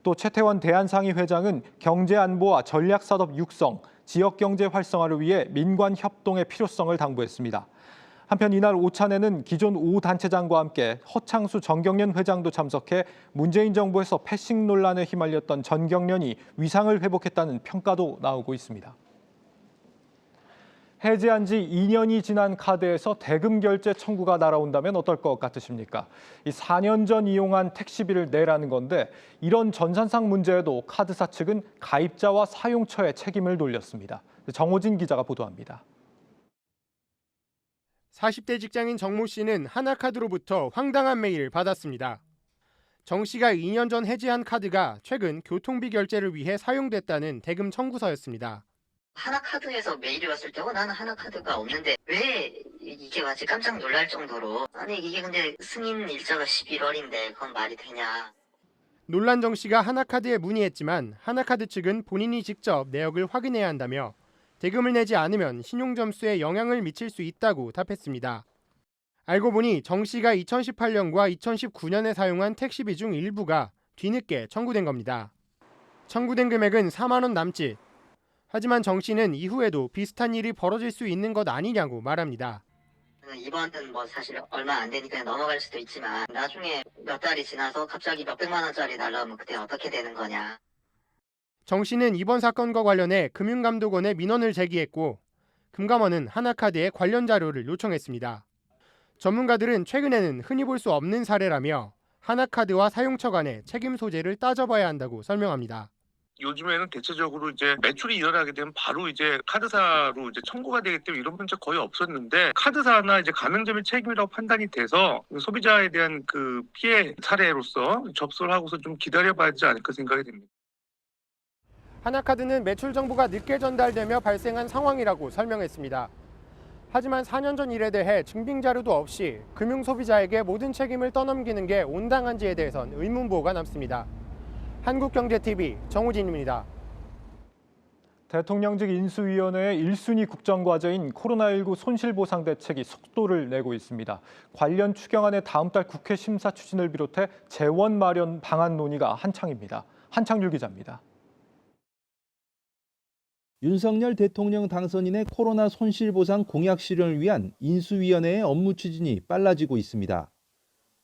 Speaker 1: 또 최태원 대한상의 회장은 경제안보와 전략산업 육성, 지역경제 활성화를 위해 민관 협동의 필요성을 당부했습니다. 한편 이날 오찬에는 기존 5단체장과 함께 허창수 정경련 회장도 참석해 문재인 정부에서 패싱 논란에 휘말렸던 전경련이 위상을 회복했다는 평가도 나오고 있습니다. 해지한 지 2년이 지난 카드에서 대금 결제 청구가 날아온다면 어떨 것 같으십니까? 이 4년 전 이용한 택시비를 내라는 건데 이런 전산상 문제에도 카드사 측은 가입자와 사용처에 책임을 돌렸습니다. 정호진 기자가 보도합니다.
Speaker 18: 40대 직장인 정모 씨는 하나카드로부터 황당한 메일을 받았습니다. 정 씨가 2년 전 해지한 카드가 최근 교통비 결제를 위해 사용됐다는 대금 청구서였습니다.
Speaker 19: 하나카드에서 메일이 왔을 때 나는 하나카드가 없는데 왜 이게 왔지 깜짝 놀랄 정도로 아니 이게 근데 승인 일자가 11월인데 그건 말이 되냐.
Speaker 18: 놀란 정 씨가 하나카드에 문의했지만 하나카드 측은 본인이 직접 내역을 확인해야 한다며 대금을 내지 않으면 신용점수에 영향을 미칠 수 있다고 답했습니다. 알고 보니 정 씨가 2018년과 2019년에 사용한 택시비 중 일부가 뒤늦게 청구된 겁니다. 청구된 금액은 4만 원 남짓. 하지만 정 씨는 이후에도 비슷한 일이 벌어질 수 있는 것 아니냐고 말합니다.
Speaker 19: 이번은 뭐 사실 얼마 안 되니까 넘어갈 수도 있지만 나중에 몇 달이 지나서 갑자기 몇백만 원짜리 날라오면 그때 어떻게 되는 거냐.
Speaker 18: 정 씨는 이번 사건과 관련해 금융감독원에 민원을 제기했고 금감원은 하나카드에 관련 자료를 요청했습니다. 전문가들은 최근에는 흔히 볼 수 없는 사례라며 하나카드와 사용처 간의 책임 소재를 따져봐야 한다고 설명합니다.
Speaker 20: 요즘에는 대체적으로 이제 매출이 일어나게 되면 바로 이제 카드사로 이제 청구가 되기 때문에 이런 문제 거의 없었는데 카드사나 이제 가맹점의 책임이라고 판단이 돼서 소비자에 대한 그 피해 사례로서 접수를 하고서 좀 기다려봐야 하지 않을까 생각이 됩니다.
Speaker 18: 하나카드는 매출 정보가 늦게 전달되며 발생한 상황이라고 설명했습니다. 하지만 4년 전 일에 대해 증빙 자료도 없이 금융 소비자에게 모든 책임을 떠넘기는 게 온당한지에 대해선 의문부호가 남습니다. 한국경제TV 정우진입니다.
Speaker 1: 대통령직 인수위원회의 1순위 국정과제인 코로나19 손실보상 대책이 속도를 내고 있습니다. 관련 추경안의 다음 달 국회 심사 추진을 비롯해 재원 마련 방안 논의가 한창입니다. 한창률 기자입니다.
Speaker 21: 윤석열 대통령 당선인의 코로나 손실보상 공약 실현을 위한 인수위원회의 업무 추진이 빨라지고 있습니다.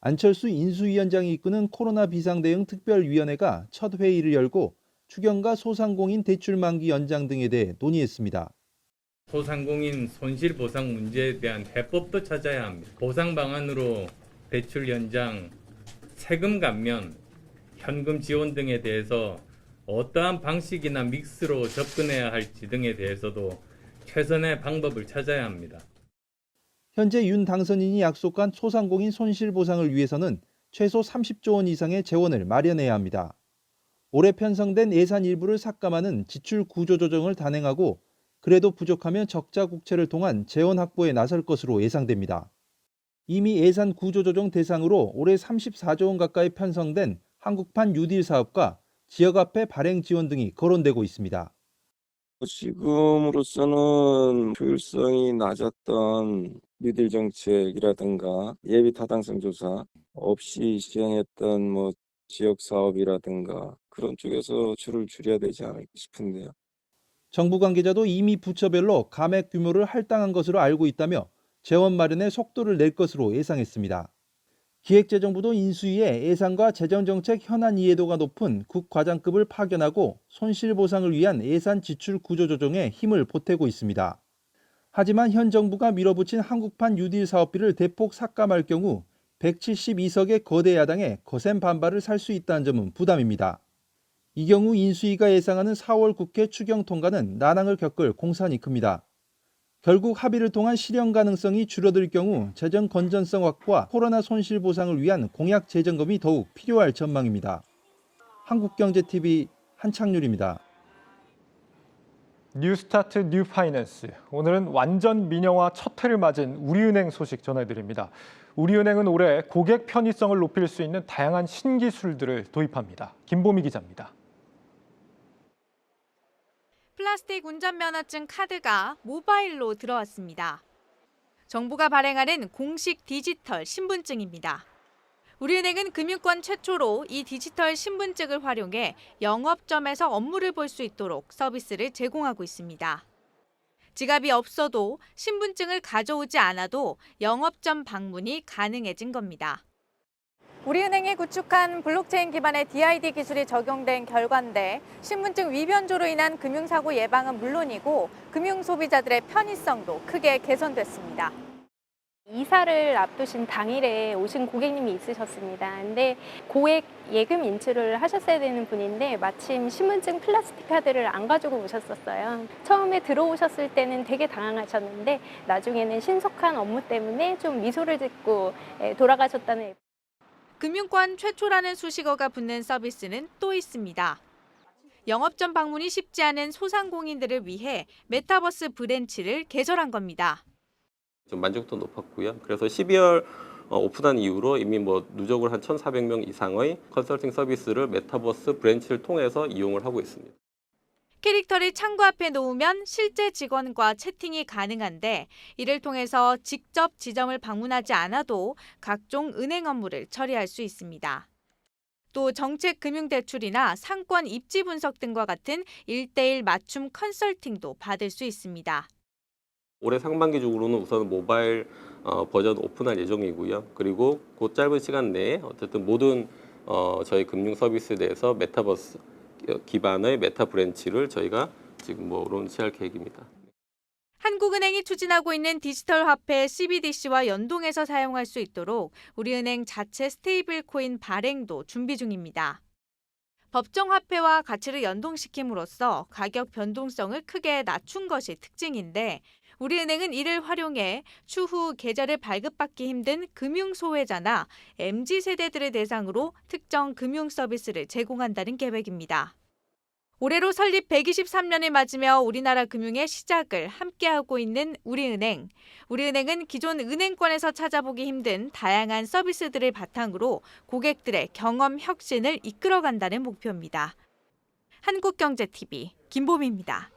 Speaker 21: 안철수 인수위원장이 이끄는 코로나 비상대응 특별위원회가 첫 회의를 열고 추경과 소상공인 대출 만기 연장 등에 대해 논의했습니다.
Speaker 22: 소상공인 손실보상 문제에 대한 해법도 찾아야 합니다. 보상 방안으로 대출 연장, 세금 감면, 현금 지원 등에 대해서 어떠한 방식이나 믹스로 접근해야 할지 등에 대해서도 최선의 방법을 찾아야 합니다.
Speaker 21: 현재 윤 당선인이 약속한 소상공인 손실보상을 위해서는 최소 30조 원 이상의 재원을 마련해야 합니다. 올해 편성된 예산 일부를 삭감하는 지출 구조 조정을 단행하고 그래도 부족하면 적자 국채를 통한 재원 확보에 나설 것으로 예상됩니다. 이미 예산 구조 조정 대상으로 올해 34조 원 가까이 편성된 한국판 뉴딜 사업과 지역화폐 발행 지원 등이 거론되고 있습니다.
Speaker 3: 지금으로서는 효율성이 낮았던 뉴딜 정책이라든가 예비 타당성 조사 없이 시행했던 지역 사업이라든가 그런 쪽에서 줄을 줄여야 되지 않을까 싶은데요.
Speaker 21: 정부 관계자도 이미 부처별로 감액 규모를 할당한 것으로 알고 있다며 재원 마련에 속도를 낼 것으로 예상했습니다. 기획재정부도 인수위에 예산과 재정정책 현안 이해도가 높은 국과장급을 파견하고 손실보상을 위한 예산 지출 구조조정에 힘을 보태고 있습니다. 하지만 현 정부가 밀어붙인 한국판 뉴딜 사업비를 대폭 삭감할 경우 172석의 거대 야당에 거센 반발을 살 수 있다는 점은 부담입니다. 이 경우 인수위가 예상하는 4월 국회 추경 통과는 난항을 겪을 공산이 큽니다. 결국 합의를 통한 실현 가능성이 줄어들 경우 재정 건전성 확보와 코로나 손실 보상을 위한 공약 재정금이 더욱 필요할 전망입니다. 한국경제TV 한창률입니다.
Speaker 1: 뉴스타트 뉴파이낸스. 오늘은 완전 민영화 첫 해를 맞은 우리은행 소식 전해드립니다. 우리은행은 올해 고객 편의성을 높일 수 있는 다양한 신기술들을 도입합니다. 김보미 기자입니다.
Speaker 5: 플라스틱 운전면허증 카드가 모바일로 들어왔습니다. 정부가 발행하는 공식 디지털 신분증입니다. 우리은행은 금융권 최초로 이 디지털 신분증을 활용해 영업점에서 업무를 볼 수 있도록 서비스를 제공하고 있습니다. 지갑이 없어도 신분증을 가져오지 않아도 영업점 방문이 가능해진 겁니다. 우리은행이 구축한 블록체인 기반의 DID 기술이 적용된 결과인데 신분증 위변조로 인한 금융사고 예방은 물론이고 금융소비자들의 편의성도 크게 개선됐습니다.
Speaker 23: 이사를 앞두신 당일에 오신 고객님이 있으셨습니다. 근데 고액 예금 인출을 하셨어야 되는 분인데 마침 신분증 플라스틱 카드를 안 가지고 오셨었어요. 처음에 들어오셨을 때는 되게 당황하셨는데 나중에는 신속한 업무 때문에 좀 미소를 짓고 돌아가셨다는.
Speaker 5: 금융권 최초라는 수식어가 붙는 서비스는 또 있습니다. 영업점 방문이 쉽지 않은 소상공인들을 위해 메타버스 브랜치를 개설한 겁니다.
Speaker 24: 좀 만족도 높았고요. 그래서 12월 오픈한 이후로 이미 누적으로 한 1,400명 이상의 컨설팅 서비스를 메타버스 브랜치를 통해서 이용을 하고 있습니다.
Speaker 5: 캐릭터를 창구 앞에 놓으면 실제 직원과 채팅이 가능한데 이를 통해서 직접 지점을 방문하지 않아도 각종 은행 업무를 처리할 수 있습니다. 또 정책 금융대출이나 상권 입지 분석 등과 같은 1:1 맞춤 컨설팅도 받을 수 있습니다.
Speaker 24: 올해 상반기 중으로는 우선 모바일 버전 오픈할 예정이고요. 그리고 그 짧은 시간 내에 어쨌든 모든 저희 금융 서비스에 대해서 메타버스 기반의 메타 브랜치를 저희가 지금 론치할 계획입니다.
Speaker 5: 한국은행이 추진하고 있는 디지털 화폐 CBDC와 연동해서 사용할 수 있도록 우리은행 자체 스테이블 코인 발행도 준비 중입니다. 법정 화폐와 가치를 연동시킴으로써 가격 변동성을 크게 낮춘 것이 특징인데 우리은행은 이를 활용해 추후 계좌를 발급받기 힘든 금융소외자나 MZ세대들을 대상으로 특정 금융 서비스를 제공한다는 계획입니다. 올해로 설립 123년을 맞으며 우리나라 금융의 시작을 함께하고 있는 우리은행. 우리은행은 기존 은행권에서 찾아보기 힘든 다양한 서비스들을 바탕으로 고객들의 경험 혁신을 이끌어간다는 목표입니다. 한국경제TV 김보미입니다.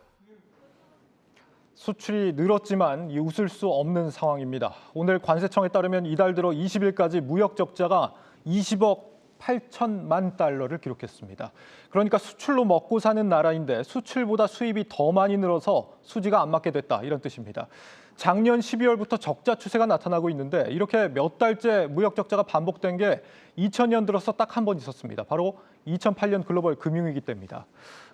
Speaker 1: 수출이 늘었지만 웃을 수 없는 상황입니다. 오늘 관세청에 따르면 이달 들어 20일까지 무역 적자가 20억 8천만 달러를 기록했습니다. 그러니까 수출로 먹고 사는 나라인데 수출보다 수입이 더 많이 늘어서 수지가 안 맞게 됐다, 이런 뜻입니다. 작년 12월부터 적자 추세가 나타나고 있는데 이렇게 몇 달째 무역 적자가 반복된 게 2000년 들어서 딱 한 번 있었습니다. 바로 2008년 글로벌 금융위기 때입니다.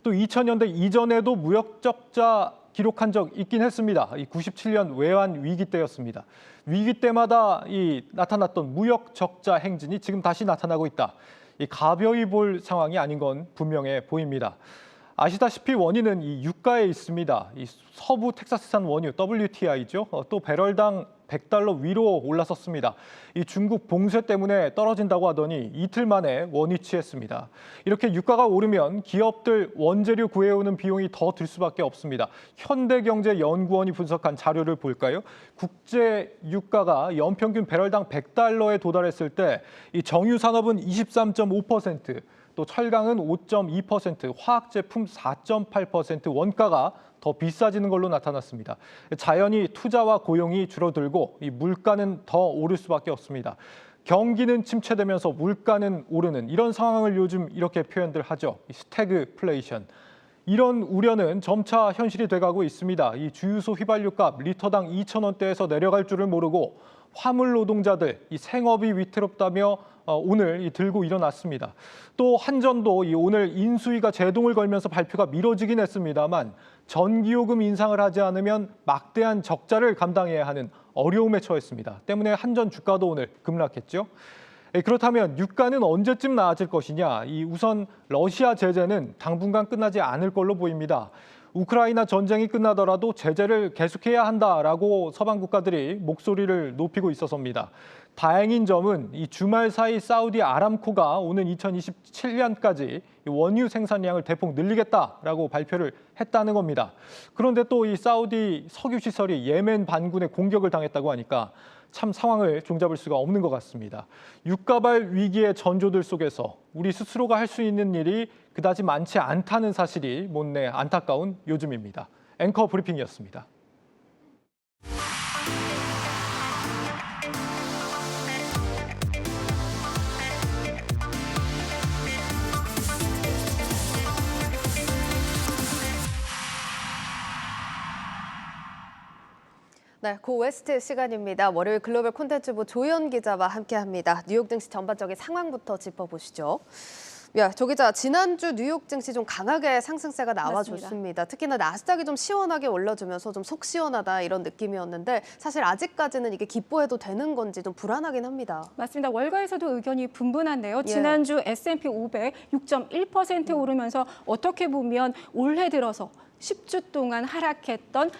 Speaker 1: 또 2000년대 이전에도 무역 적자 기록한 적 있긴 했습니다. 이 97년 외환 위기 때였습니다. 위기 때마다 나타났던 무역 적자 행진이 지금 다시 나타나고 있다. 가벼이 볼 상황이 아닌 건 분명해 보입니다. 아시다시피 원인은 이 유가에 있습니다. 이 서부 텍사스산 원유 WTI죠. 또 배럴당 100달러 위로 올라섰습니다. 이 중국 봉쇄 때문에 떨어진다고 하더니 이틀 만에 원위치했습니다. 이렇게 유가가 오르면 기업들 원재료 구해오는 비용이 더 들 수밖에 없습니다. 현대경제연구원이 분석한 자료를 볼까요? 국제 유가가 연평균 배럴당 100달러에 도달했을 때 이 정유산업은 23.5%, 또 철강은 5.2%, 화학제품 4.8%, 원가가 더 비싸지는 걸로 나타났습니다. 자연히 투자와 고용이 줄어들고 이 물가는 더 오를 수밖에 없습니다. 경기는 침체되면서 물가는 오르는 이런 상황을 요즘 이렇게 표현들 하죠. 스태그플레이션. 이런 우려는 점차 현실이 돼가고 있습니다. 이 주유소 휘발유값 리터당 2,000원대에서 내려갈 줄을 모르고 화물 노동자들 이 생업이 위태롭다며 오늘 들고 일어났습니다. 또 한전도 오늘 인수위가 제동을 걸면서 발표가 미뤄지긴 했습니다만 전기요금 인상을 하지 않으면 막대한 적자를 감당해야 하는 어려움에 처했습니다. 때문에 한전 주가도 오늘 급락했죠. 그렇다면 유가는 언제쯤 나아질 것이냐? 우선 러시아 제재는 당분간 끝나지 않을 걸로 보입니다. 우크라이나 전쟁이 끝나더라도 제재를 계속해야 한다라고 서방 국가들이 목소리를 높이고 있어서입니다. 다행인 점은 이 주말 사이 사우디 아람코가 오는 2027년까지 원유 생산량을 대폭 늘리겠다라고 발표를 했다는 겁니다. 그런데 또 이 사우디 석유 시설이 예멘 반군의 공격을 당했다고 하니까 참 상황을 종잡을 수가 없는 것 같습니다. 유가발 위기의 전조들 속에서 우리 스스로가 할 수 있는 일이 그다지 많지 않다는 사실이 못내 안타까운 요즘입니다. 앵커 브리핑이었습니다.
Speaker 2: 네, 고 웨스트 시간입니다. 월요일 글로벌 콘텐츠부 조현 기자와 함께합니다. 뉴욕 증시 전반적인 상황부터 짚어보시죠. 야, 조 기자, 지난주 뉴욕 증시 좀 강하게 상승세가 나와줬습니다. 특히나 나스닥이 좀 시원하게 올려주면서 좀 속 시원하다 이런 느낌이었는데 사실 아직까지는 이게 기뻐해도 되는 건지 좀 불안하긴 합니다.
Speaker 4: 맞습니다. 월가에서도 의견이 분분한데요. 지난주 S&P 500 6.1% 오르면서 어떻게 보면 올해 들어서 10주 동안 하락했던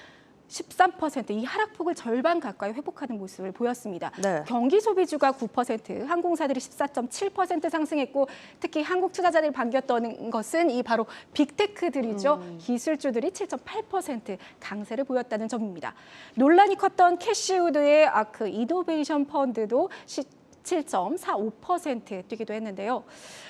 Speaker 4: 13%, 이 하락폭을 절반 가까이 회복하는 모습을 보였습니다.
Speaker 2: 네.
Speaker 4: 경기 소비주가 9%, 항공사들이 14.7% 상승했고 특히 한국 투자자들이 반겼던 것은 이 바로 빅테크들이죠. 기술주들이 7.8% 강세를 보였다는 점입니다. 논란이 컸던 캐시우드의 아크 이노베이션 펀드도 7.45% 뛰기도 했는데요.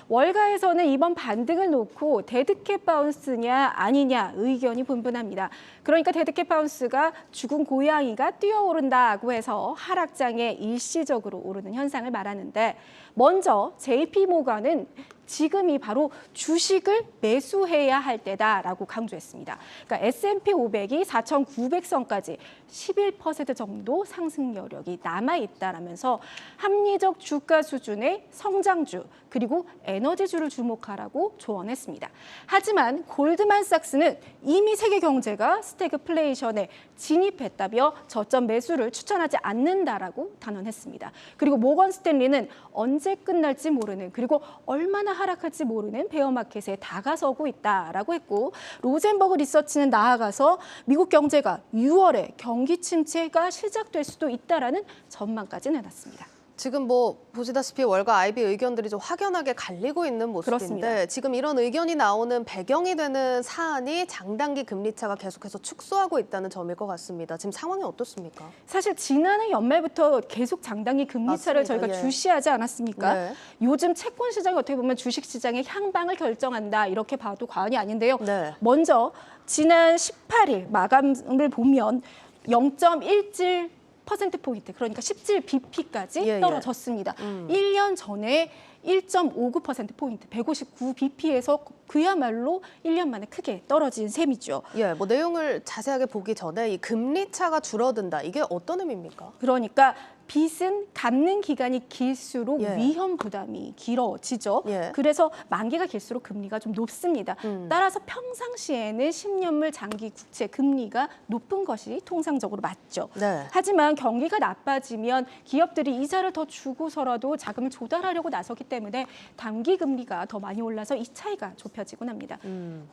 Speaker 4: 월가에서는 이번 반등을 놓고 데드캣 바운스냐 아니냐 의견이 분분합니다. 그러니까 데드캣 바운스가 죽은 고양이가 뛰어오른다고 해서 하락장에 일시적으로 오르는 현상을 말하는데 먼저 JP모건은 지금이 바로 주식을 매수해야 할 때다라고 강조했습니다. 그러니까 S&P 500이 4,900선까지 11% 정도 상승 여력이 남아있다라면서 합리적 주가 수준의 성장주 그리고 에너지주를 주목하라고 조언했습니다. 하지만 골드만삭스는 이미 세계 경제가 스태그플레이션에 진입했다며 저점 매수를 추천하지 않는다라고 단언했습니다. 그리고 모건 스탠리는 언제 끝날지 모르는 그리고 얼마나 하락할지 모르는 베어마켓에 다가서고 있다라고 했고 로젠버그 리서치는 나아가서 미국 경제가 6월에 경기 침체가 시작될 수도 있다라는 전망까지 내놨습니다.
Speaker 2: 지금 보시다시피 월가 IB 의견들이 좀 확연하게 갈리고 있는 모습인데
Speaker 4: 그렇습니다.
Speaker 2: 지금 이런 의견이 나오는 배경이 되는 사안이 장단기 금리차가 계속해서 축소하고 있다는 점일 것 같습니다. 지금 상황이 어떻습니까?
Speaker 4: 사실 지난해 연말부터 계속 장단기 금리차를 저희가 주시하지 않았습니까?
Speaker 2: 네.
Speaker 4: 요즘 채권 시장이 어떻게 보면 주식 시장의 향방을 결정한다 이렇게 봐도 과언이 아닌데요.
Speaker 2: 네.
Speaker 4: 먼저 지난 18일 마감을 보면 0.17%포인트, 그러니까 17bp까지 떨어졌습니다. 1년 전에 1.59%포인트, 159bp에서 그야말로 1년 만에 크게 떨어진 셈이죠.
Speaker 2: 예, 내용을 자세하게 보기 전에 이 금리 차가 줄어든다. 이게 어떤 의미입니까?
Speaker 4: 그러니까 빚은 갚는 기간이 길수록 위험 부담이 길어지죠. 그래서 만기가 길수록 금리가 좀 높습니다. 따라서 평상시에는 10년물 장기 국채 금리가 높은 것이 통상적으로 맞죠.
Speaker 2: 네.
Speaker 4: 하지만 경기가 나빠지면 기업들이 이자를 더 주고서라도 자금을 조달하려고 나서기 때문에 때문에 단기 금리가 더 많이 올라서 이 차이가 좁혀지곤 합니다.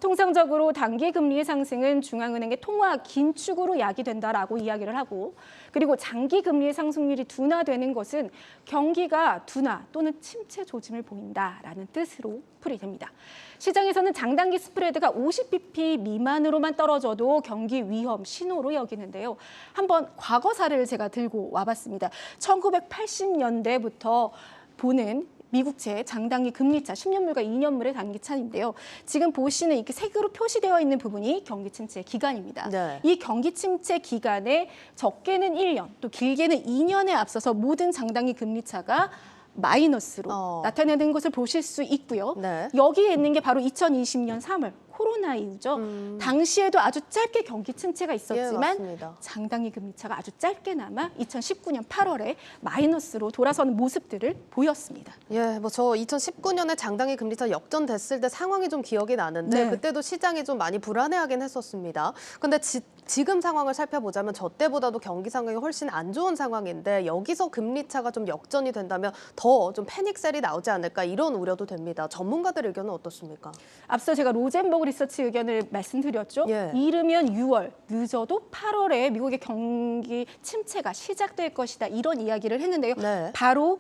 Speaker 4: 통상적으로 단기 금리의 상승은 중앙은행의 통화 긴축으로 야기된다라고 이야기를 하고, 그리고 장기 금리의 상승률이 둔화되는 것은 경기가 둔화 또는 침체 조짐을 보인다라는 뜻으로 풀이됩니다. 시장에서는 장단기 스프레드가 50bp 미만으로만 떨어져도 경기 위험 신호로 여기는데요. 한번 과거 사례를 제가 들고 와봤습니다. 1980년대부터 보는 미국채 장단기 금리차 10년물과 2년물의 단기차인데요. 지금 보시는 이렇게 색으로 표시되어 있는 부분이 경기 침체 기간입니다.
Speaker 2: 네.
Speaker 4: 이 경기 침체 기간에 적게는 1년, 또 길게는 2년에 앞서서 모든 장단기 금리차가 마이너스로 나타내는 것을 보실 수 있고요.
Speaker 2: 네.
Speaker 4: 여기에 있는 게 바로 2020년 3월 코로나 이후죠. 당시에도 아주 짧게 경기 침체가 있었지만
Speaker 2: 예,
Speaker 4: 장단기 금리차가 아주 짧게나마 2019년 8월에 마이너스로 돌아서는 모습들을 보였습니다.
Speaker 2: 예, 뭐 저 2019년에 장단기 금리차 역전됐을 때 상황이 좀 기억이 나는데
Speaker 4: 네.
Speaker 2: 그때도 시장이 좀 많이 불안해하긴 했었습니다. 근데 지금 상황을 살펴보자면 저 때보다도 경기 상황이 훨씬 안 좋은 상황인데 여기서 금리차가 좀 역전이 된다면 더 좀 패닉셀이 나오지 않을까 이런 우려도 됩니다. 전문가들 의견은 어떻습니까?
Speaker 4: 앞서 제가 로젠버그 리서치 의견을 말씀드렸죠.
Speaker 2: 예.
Speaker 4: 이르면 6월, 늦어도 8월에 미국의 경기 침체가 시작될 것이다. 이런 이야기를 했는데요.
Speaker 2: 네.
Speaker 4: 바로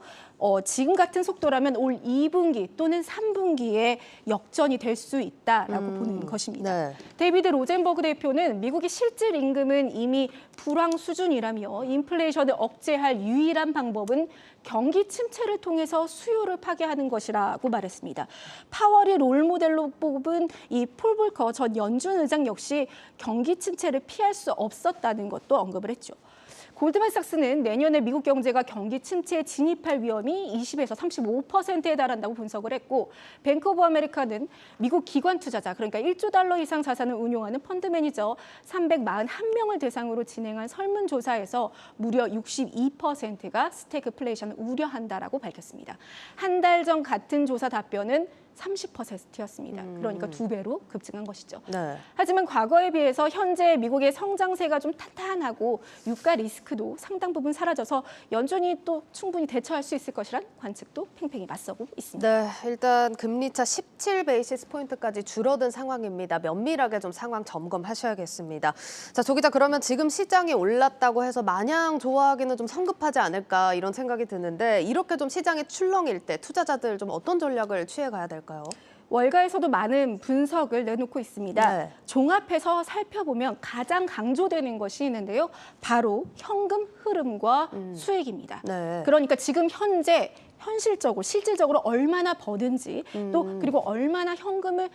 Speaker 4: 지금 같은 속도라면 올 2분기 또는 3분기에 역전이 될 수 있다라고 보는 것입니다.
Speaker 2: 네.
Speaker 4: 데이비드 로젠버그 대표는 미국의 실질 임금은 이미 불황 수준이라며 인플레이션을 억제할 유일한 방법은 경기 침체를 통해서 수요를 파괴하는 것이라고 말했습니다. 파월이 롤모델로 뽑은 이 폴 볼커 전 연준 의장 역시 경기 침체를 피할 수 없었다는 것도 언급을 했죠. 골드만삭스는 내년에 미국 경제가 경기 침체에 진입할 위험이 20에서 35%에 달한다고 분석을 했고, 뱅크 오브 아메리카는 미국 기관 투자자, 그러니까 1조 달러 이상 자산을 운용하는 펀드 매니저 341명을 대상으로 진행한 설문조사에서 무려 62%가 스태그플레이션을 우려한다라고 밝혔습니다. 한 달 전 같은 조사 답변은 30%였습니다. 그러니까 2배로 급증한 것이죠.
Speaker 2: 네.
Speaker 4: 하지만 과거에 비해서 현재 미국의 성장세가 좀 탄탄하고 유가 리스크도 상당 부분 사라져서 연준이 또 충분히 대처할 수 있을 것이란 관측도 팽팽히 맞서고 있습니다.
Speaker 2: 네, 일단 금리차 17베이시스 포인트까지 줄어든 상황입니다. 면밀하게 좀 상황 점검하셔야겠습니다. 자, 조 기자, 그러면 지금 시장이 올랐다고 해서 마냥 좋아하기는 좀 성급하지 않을까 이런 생각이 드는데, 이렇게 좀 시장이 출렁일 때 투자자들 좀 어떤 전략을 취해가야 될까요?
Speaker 4: 월가에서도 많은 분석을 내놓고 있습니다.
Speaker 2: 네.
Speaker 4: 종합해서 살펴보면 가장 강조되는 것이 있는데요. 바로 현금 흐름과 수익입니다.
Speaker 2: 네.
Speaker 4: 그러니까 지금 현재 현실적으로, 실질적으로 얼마나 버는지, 또 그리고 얼마나 현금을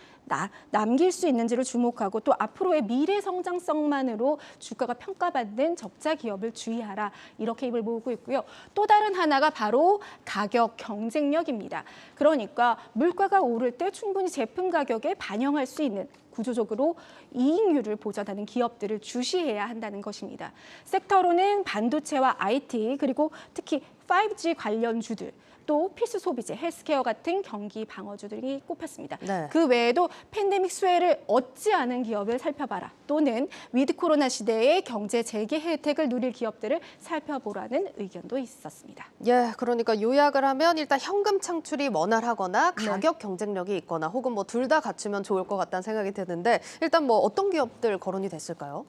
Speaker 4: 남길 수 있는지를 주목하고, 또 앞으로의 미래 성장성만으로 주가가 평가받는 적자 기업을 주의하라, 이렇게 입을 모으고 있고요. 또 다른 하나가 바로 가격 경쟁력입니다. 그러니까 물가가 오를 때 충분히 제품 가격에 반영할 수 있는, 구조적으로 이익률을 보전하는 기업들을 주시해야 한다는 것입니다. 섹터로는 반도체와 IT, 그리고 특히 5G 관련주들, 또 필수 소비재, 헬스케어 같은 경기 방어주들이 꼽혔습니다.
Speaker 2: 네.
Speaker 4: 그 외에도 팬데믹 수혜를 얻지 않은 기업을 살펴봐라, 또는 위드 코로나 시대의 경제 재개 혜택을 누릴 기업들을 살펴보라는 의견도 있었습니다.
Speaker 2: 예, 그러니까 요약을 하면 일단 현금 창출이 원활하거나 가격 경쟁력이 있거나 혹은 뭐 둘 다 갖추면 좋을 것 같다는 생각이 드는데, 일단 뭐 어떤 기업들 거론이 됐을까요?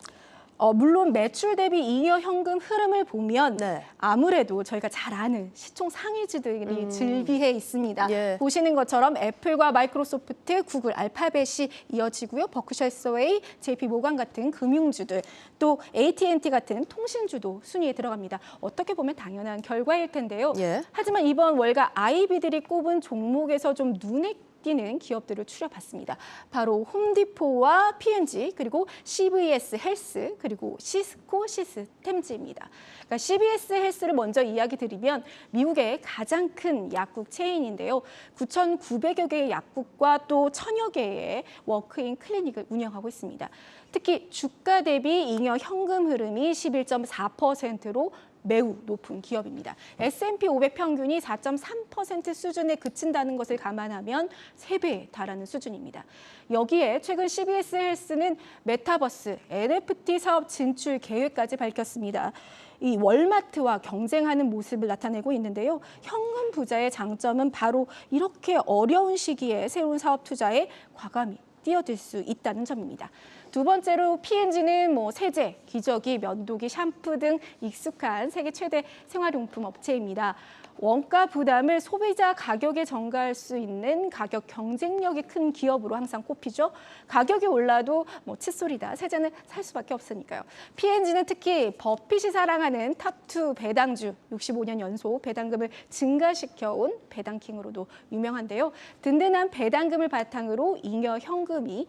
Speaker 4: 물론 매출 대비 잉여 현금 흐름을 보면
Speaker 2: 네.
Speaker 4: 아무래도 저희가 잘 아는 시총 상위주들이 즐비해 있습니다.
Speaker 2: 예.
Speaker 4: 보시는 것처럼 애플과 마이크로소프트, 구글, 알파벳이 이어지고요. 버크셔 해서웨이, JP 모간 같은 금융주들, 또 AT&T 같은 통신주도 순위에 들어갑니다. 어떻게 보면 당연한 결과일 텐데요.
Speaker 2: 예.
Speaker 4: 하지만 이번 월가 IB들이 꼽은 종목에서 좀 눈에 띄는 기업들을 추려봤습니다. 바로 홈디포와 P&G, 그리고 CVS 헬스, 그리고 시스코 시스템즈입니다. 그러니까 CVS 헬스를 먼저 이야기 드리면 미국의 가장 큰 약국 체인인데요. 9,900여 개의 약국과 또 1,000여 개의 워크인 클리닉을 운영하고 있습니다. 특히 주가 대비 잉여 현금 흐름이 11.4%로 매우 높은 기업입니다. S&P 500 평균이 4.3% 수준에 그친다는 것을 감안하면 3배에 달하는 수준입니다. 여기에 최근 CBS 헬스는 메타버스, NFT 사업 진출 계획까지 밝혔습니다. 이 월마트와 경쟁하는 모습을 나타내고 있는데요. 현금 부자의 장점은 바로 이렇게 어려운 시기에 새로운 사업 투자에 과감히 뛰어들 수 있다는 점입니다. 두 번째로 P&G는 세제, 기저귀, 면도기, 샴푸 등 익숙한 세계 최대 생활용품 업체입니다. 원가 부담을 소비자 가격에 전가할 수 있는 가격 경쟁력이 큰 기업으로 항상 꼽히죠. 가격이 올라도 칫솔이다, 세제는 살 수밖에 없으니까요. P&G는 특히 버핏이 사랑하는 탑2 배당주, 65년 연속 배당금을 증가시켜온 배당킹으로도 유명한데요. 든든한 배당금을 바탕으로 잉여 현금이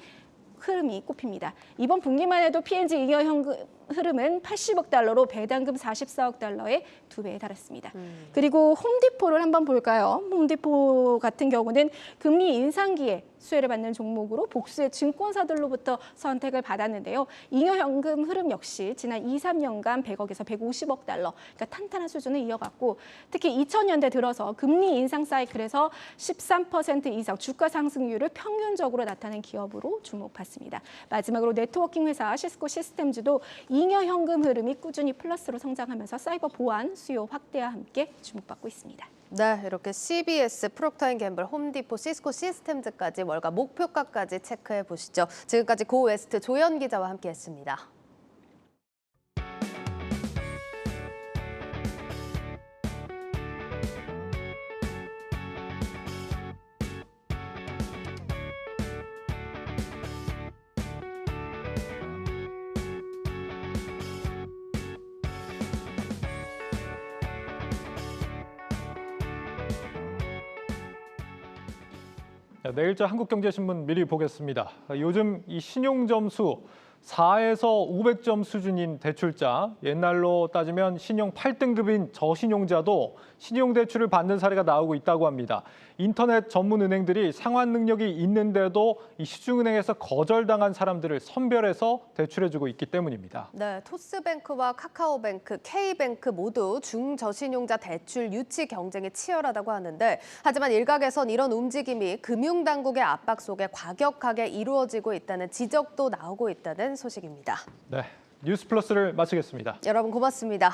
Speaker 4: 흐름이 꼽힙니다. 이번 분기만 해도 P&G 잉여 현금 흐름은 80억 달러로 배당금 44억 달러의 2배에 달했습니다. 그리고 홈디포를 한번 볼까요? 홈디포 같은 경우는 금리 인상기에 수혜를 받는 종목으로 복수의 증권사들로부터 선택을 받았는데요. 잉여 현금 흐름 역시 지난 2, 3년간 100억에서 150억 달러, 그러니까 탄탄한 수준을 이어갔고 특히 2000년대 들어서 금리 인상 사이클에서 13% 이상 주가 상승률을 평균적으로 나타낸 기업으로 주목받습니다. 마지막으로 네트워킹 회사 시스코 시스템즈도 잉여 현금 흐름이 꾸준히 플러스로 성장하면서 사이버 보안 수요 확대와 함께 주목받고 있습니다.
Speaker 2: 네, 이렇게 CBS, 프록터앤갬블, 홈디포, 시스코 시스템즈까지 월가 목표가까지 체크해 보시죠. 지금까지 고웨스트 조연 기자와 함께했습니다.
Speaker 1: 내일자 한국경제신문 미리 보겠습니다. 요즘 이 신용점수 4에서 500점 수준인 대출자, 옛날로 따지면 신용 8등급인 저신용자도 신용대출을 받는 사례가 나오고 있다고 합니다. 인터넷 전문 은행들이 상환 능력이 있는데도 이 시중은행에서 거절당한 사람들을 선별해서 대출해주고 있기 때문입니다.
Speaker 2: 네, 토스뱅크와 카카오뱅크, K뱅크 모두 중저신용자 대출 유치 경쟁이 치열하다고 하는데 하지만 일각에선 이런 움직임이 금융당국의 압박 속에 과격하게 이루어지고 있다는 지적도 나오고 있다는 소식입니다.
Speaker 1: 네, 뉴스플러스를 마치겠습니다.
Speaker 2: 여러분 고맙습니다.